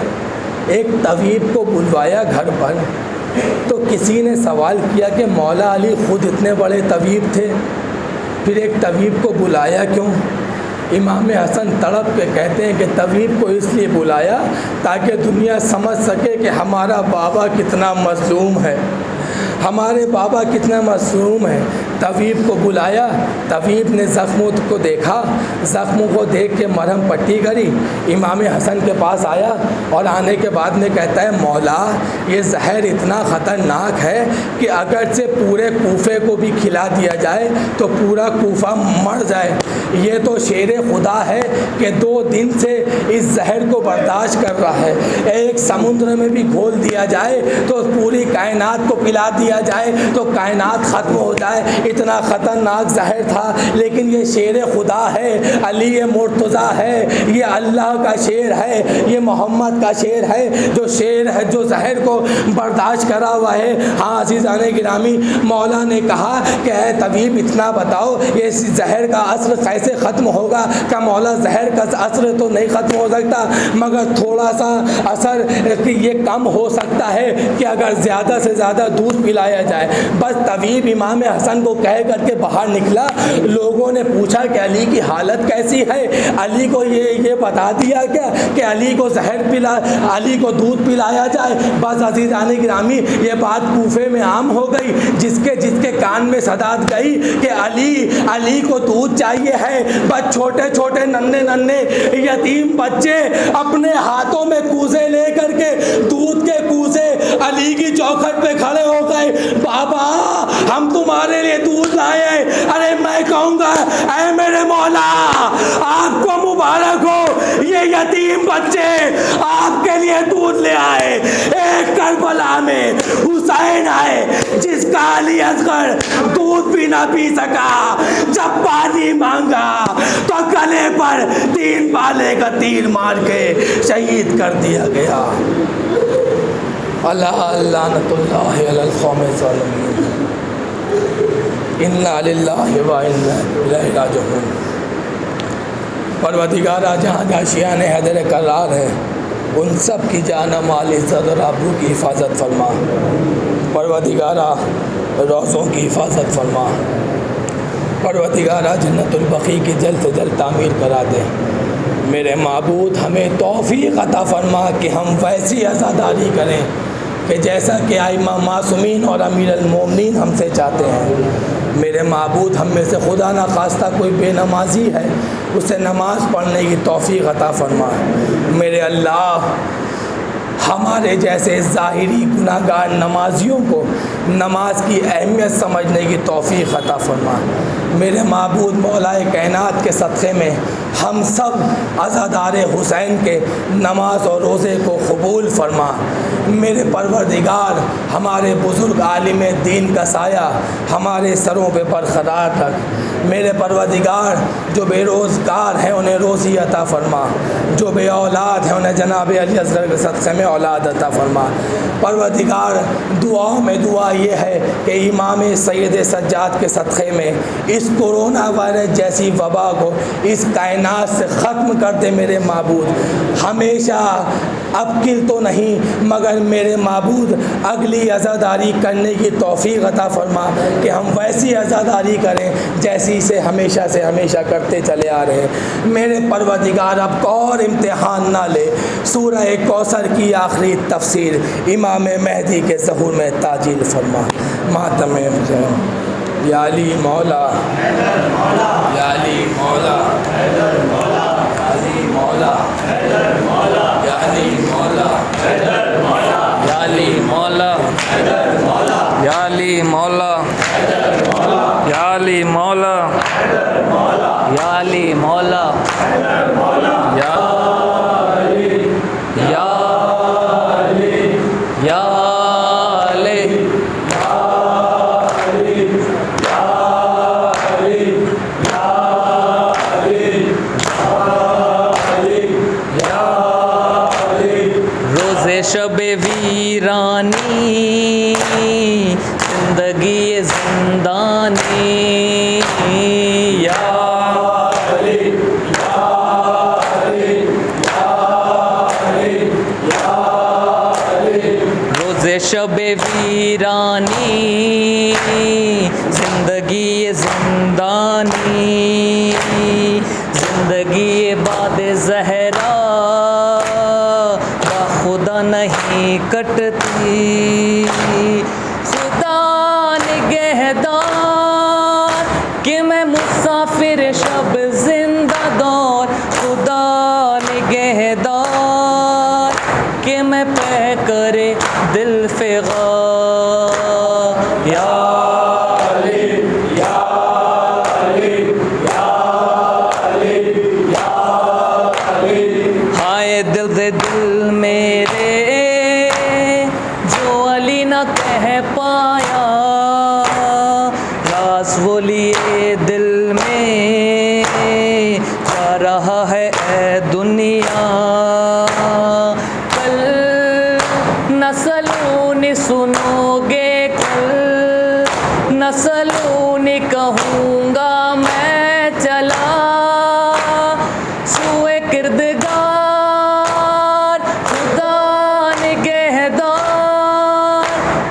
ایک طبیب کو بلوایا گھر پر, تو کسی نے سوال کیا کہ مولا علی خود اتنے بڑے طبیب تھے, پھر ایک طبیب کو بلایا کیوں؟ امام حسن تڑپ کے کہتے ہیں کہ طبیب کو اس لیے بلایا تاکہ دنیا سمجھ سکے کہ ہمارا بابا کتنا مظلوم ہے, ہمارے بابا کتنا مظلوم ہے. طبیب کو بلایا, طبیب نے زخموں کو دیکھا, زخموں کو دیکھ کے مرہم پٹی کری. امام حسن کے پاس آیا اور آنے کے بعد میں کہتا ہے مولا یہ زہر اتنا خطرناک ہے کہ اگرچہ پورے کوفے کو بھی کھلا دیا جائے تو پورا کوفہ مر جائے. یہ تو شیر خدا ہے کہ 2 دن سے اس زہر کو برداشت کر رہا ہے. ایک سمندر میں بھی گھول دیا جائے تو پوری کائنات کو پلا دیا جائے تو کائنات ختم ہو جائے. اتنا خطرناک زہر تھا, لیکن یہ شیر خدا ہے, علی مرتضیٰ ہے, یہ اللہ کا شیر ہے, یہ محمد کا شیر ہے, جو شیر ہے جو زہر کو برداشت کرا ہوا ہے. ہاں عزیزان گرامی, مولا نے کہا کہ اے طبیب اتنا بتاؤ یہ زہر کا اثر کیسے ختم ہوگا؟ کہ مولا زہر کا اثر تو نہیں ختم ہو سکتا, مگر تھوڑا سا اثر یہ کم ہو سکتا ہے کہ اگر زیادہ سے زیادہ دودھ پلایا جائے. بس طبیب امام حسن کو کہہ کر کے باہر نکلا. لوگوں نے پوچھا کہ علی کی حالت کیسی ہے؟ علی کو یہ بتا دیا کیا کہ علی کو زہر علی کو دودھ پلایا جائے؟ بس عزیزان گرامی یہ بات کوفے میں عام ہو گئی. جس کے کان میں صدات گئی کہ علی کو دودھ چاہیے ہے. بس چھوٹے چھوٹے ننھے یتیم بچے اپنے ہاتھوں میں کوزے لے کر کے دودھ کے کوزے علی کی چوکھٹ پہ کھڑے ہو گئے. بابا ہم تمہارے لیے دودھ لائے ہیں. ارے میں کہوں گا اے میرے مولا آپ کو مبارک ہو, یہ یتیم بچے آپ کے لیے دودھ لے آئے. ایک کربلا میں حسین آئے جس کا علی اصغر دودھ بھی نہ پی سکا. جب پانی مانگا تو گلے پر 3 بالے کا تیر مار کے شہید کر دیا گیا. اللہ لعنت اللہ علی القوم الظالمین. انا للہ و انا الیہ راجعون. پروردگارا جہاں جہاں شیعان حیدر کرار ہے ان سب کی جان مال عزت اور آبرو کی حفاظت فرما. پروردگارا روزوں کی حفاظت فرما. پروردگارا جنت البقیع کی جلد سے جلد تعمیر کرا دے. میرے معبود ہمیں توفیق عطا فرما کہ ہم ویسی عزاداری کریں کہ جیسا کہ ائمہ معصومین اور امیر المومنین ہم سے چاہتے ہیں. میرے معبود ہم میں سے خدا نہ خواستہ کوئی بے نمازی ہے, اسے نماز پڑھنے کی توفیق عطا فرما. میرے اللہ ہمارے جیسے ظاہری گناہ گار نمازیوں کو نماز کی اہمیت سمجھنے کی توفیق عطا فرما. میرے معبود مولا کائنات کے صدقے میں ہم سب عزادار حسین کے نماز اور روزے کو قبول فرما. میرے پروردگار ہمارے بزرگ عالم دین کا سایہ ہمارے سروں پہ برقرار رکھ. میرے پروردگار جو بے روزگار ہیں انہیں روزی عطا فرما, جو بے اولاد ہیں انہیں جناب علی اصغر کے صدقے میں اولاد عطا فرما. پروردگار دعاؤں میں دعا یہ ہے کہ امام سید سجاد کے صدقے میں اس کورونا وائرس جیسی وبا کو اس کائنات سے ختم کر دے. میرے معبود ہمیشہ اب کل تو نہیں مگر میرے معبود اگلی عزاداری کرنے کی توفیق عطا فرما کہ ہم ویسی عزاداری کریں جیسی سے ہمیشہ کرتے چلے آ رہے ہیں. میرے پروردگار اب اور امتحان نہ لے. سورہ کوثر کی آخری تفسیر امام مہدی کے ظہور میں تاجیل فرما. ماتم یا علی مولا, یا علی مولا, یا علی مولا, یا علی مولا, یا علی مولا, یا علی مولا, یا علی مولا, یا علی مولا, یا علی, یا علی, یا علی, یا علی, یا علی.
زندگی یہ زندانی، زندگی یہ باد زہرا با خدا نہیں کٹتی، خدا نگہدار کہ میں مسافر شب زندہ دار، خدا نگہدار کہ میں پہ کرے دل فغار، یا ہائے دل دے دل میرے جو علی نہ کہہ پایا، راز وہ لیے دل میں جا رہا ہے اے دنیا، کل نسلوں نے سنو گے، کل نسلوں نے کہوں گا میں چلا سوئے کردگار، خدا نگہدار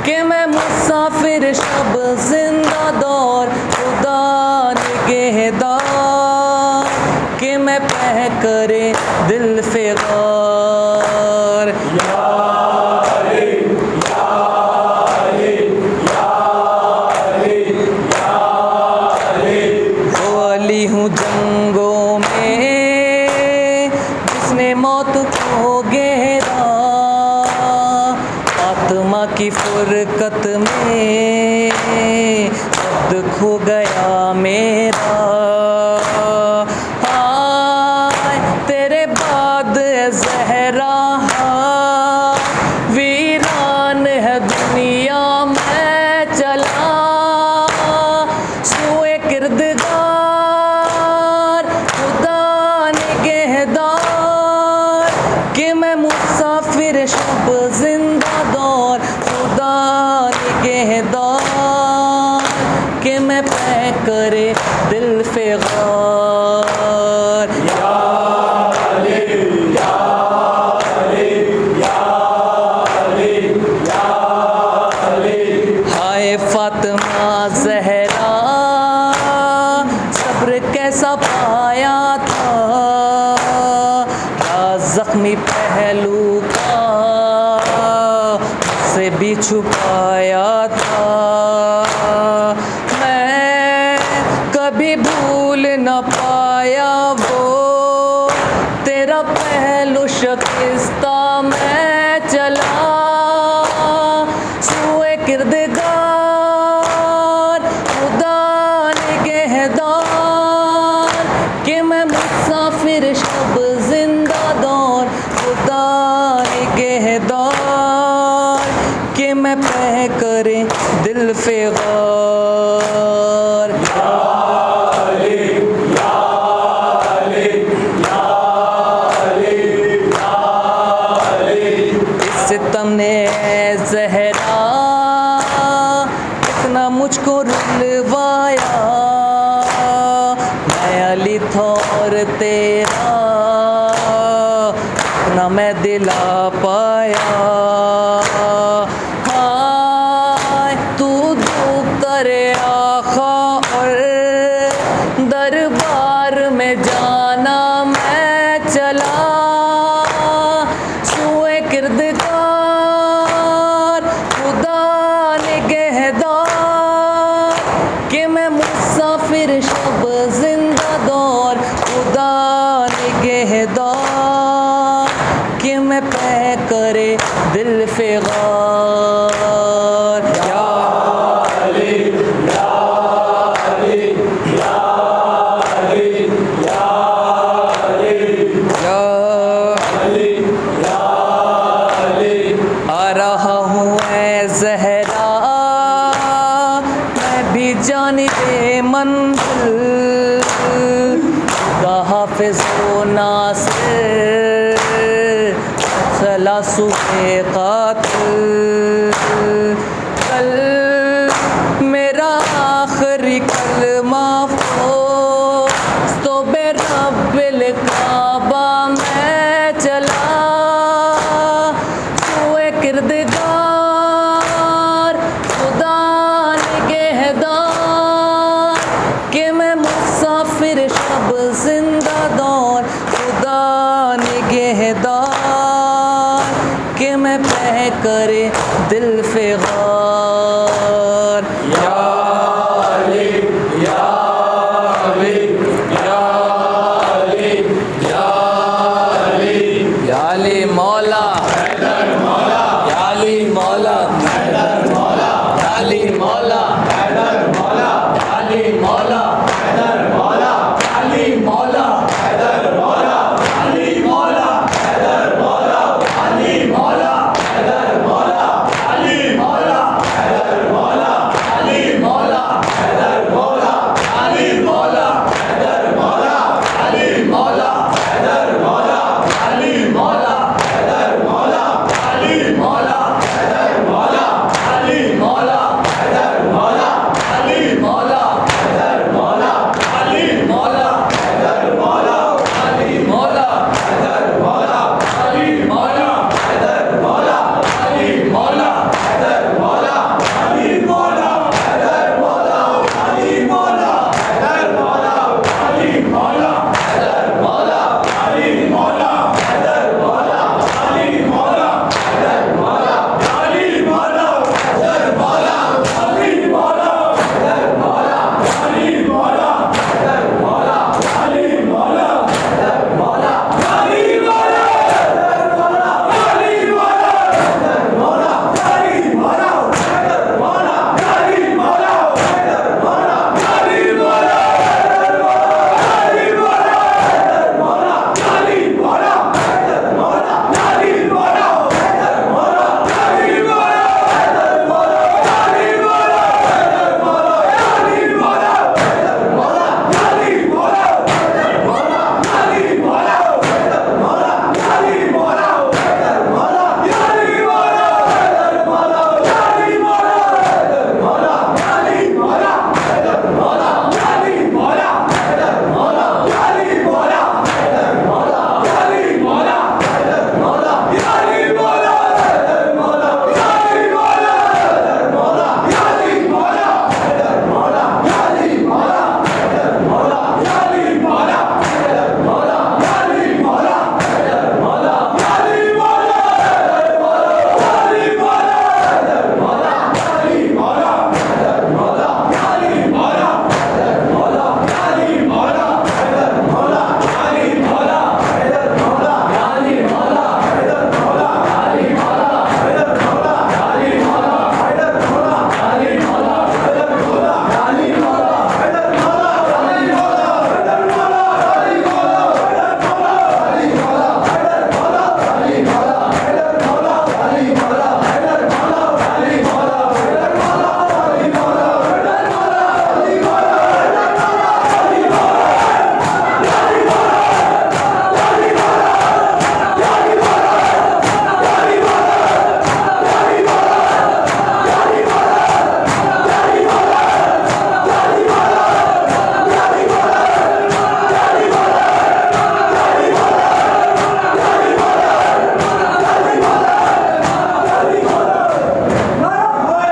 کہ میں مسافر شب زندہ دار، خدا نگہدار کہ میں پہ کرے دل فغار، ہوں جنگوں میں جس نے موت کو گھیرا، فاطمہ کی فرقت میں عبد کھو گیا میرا، ہائے تیرے بعد زہرا ویران ہے دنیا میں چلا سوئے کردگار، کہ میں مسافر شب زندہ دار، خدا نگہدار کہ میں پہ کرے دل فغار، ہائے فاطمہ زہرا صبر کیسا پایا تھا، زخمی پہلو کا سے بھی چھپایا تھا، میں کبھی بھول نہ پایا وہ تیرا پہلو شکستہ میں چلا سوئے کردگار، خدا نگہدار کہ میں مسافر شب زندہ دار، خدا نگہدار کہ میں پہ کرے دل فغار، اس ستم نے زہرا اتنا مجھ کو رلوایا، میں علی تھا اور تیرا نہ میں دلا پایا، ہائے تو دھوپ کرے آخا اور دربار میں جانا میں چلا سوئے کردگار، خدا نگہدار کہ میں مسافر شب زندہ دار، خدا نگہدار کہ میں پہ کرے دل فغار، آ رہا ہوں اے زہرا میں بھی جانب منزل، خدا حافظ و ناصر سلاسو کے قاتل، کل میرا آخری کلمہ تو بے رب الکعبہ میں چلا سوئے کردگار، خدا نگہدار نگہدار کہ میں مسافر شب زندہ دار خدا نگہدار کہ میں پہ کرے دل فغار
یا علی یا علی یا علی یا علی
یا علی مولا یا علی مولا یا علی مولا یا علی مولا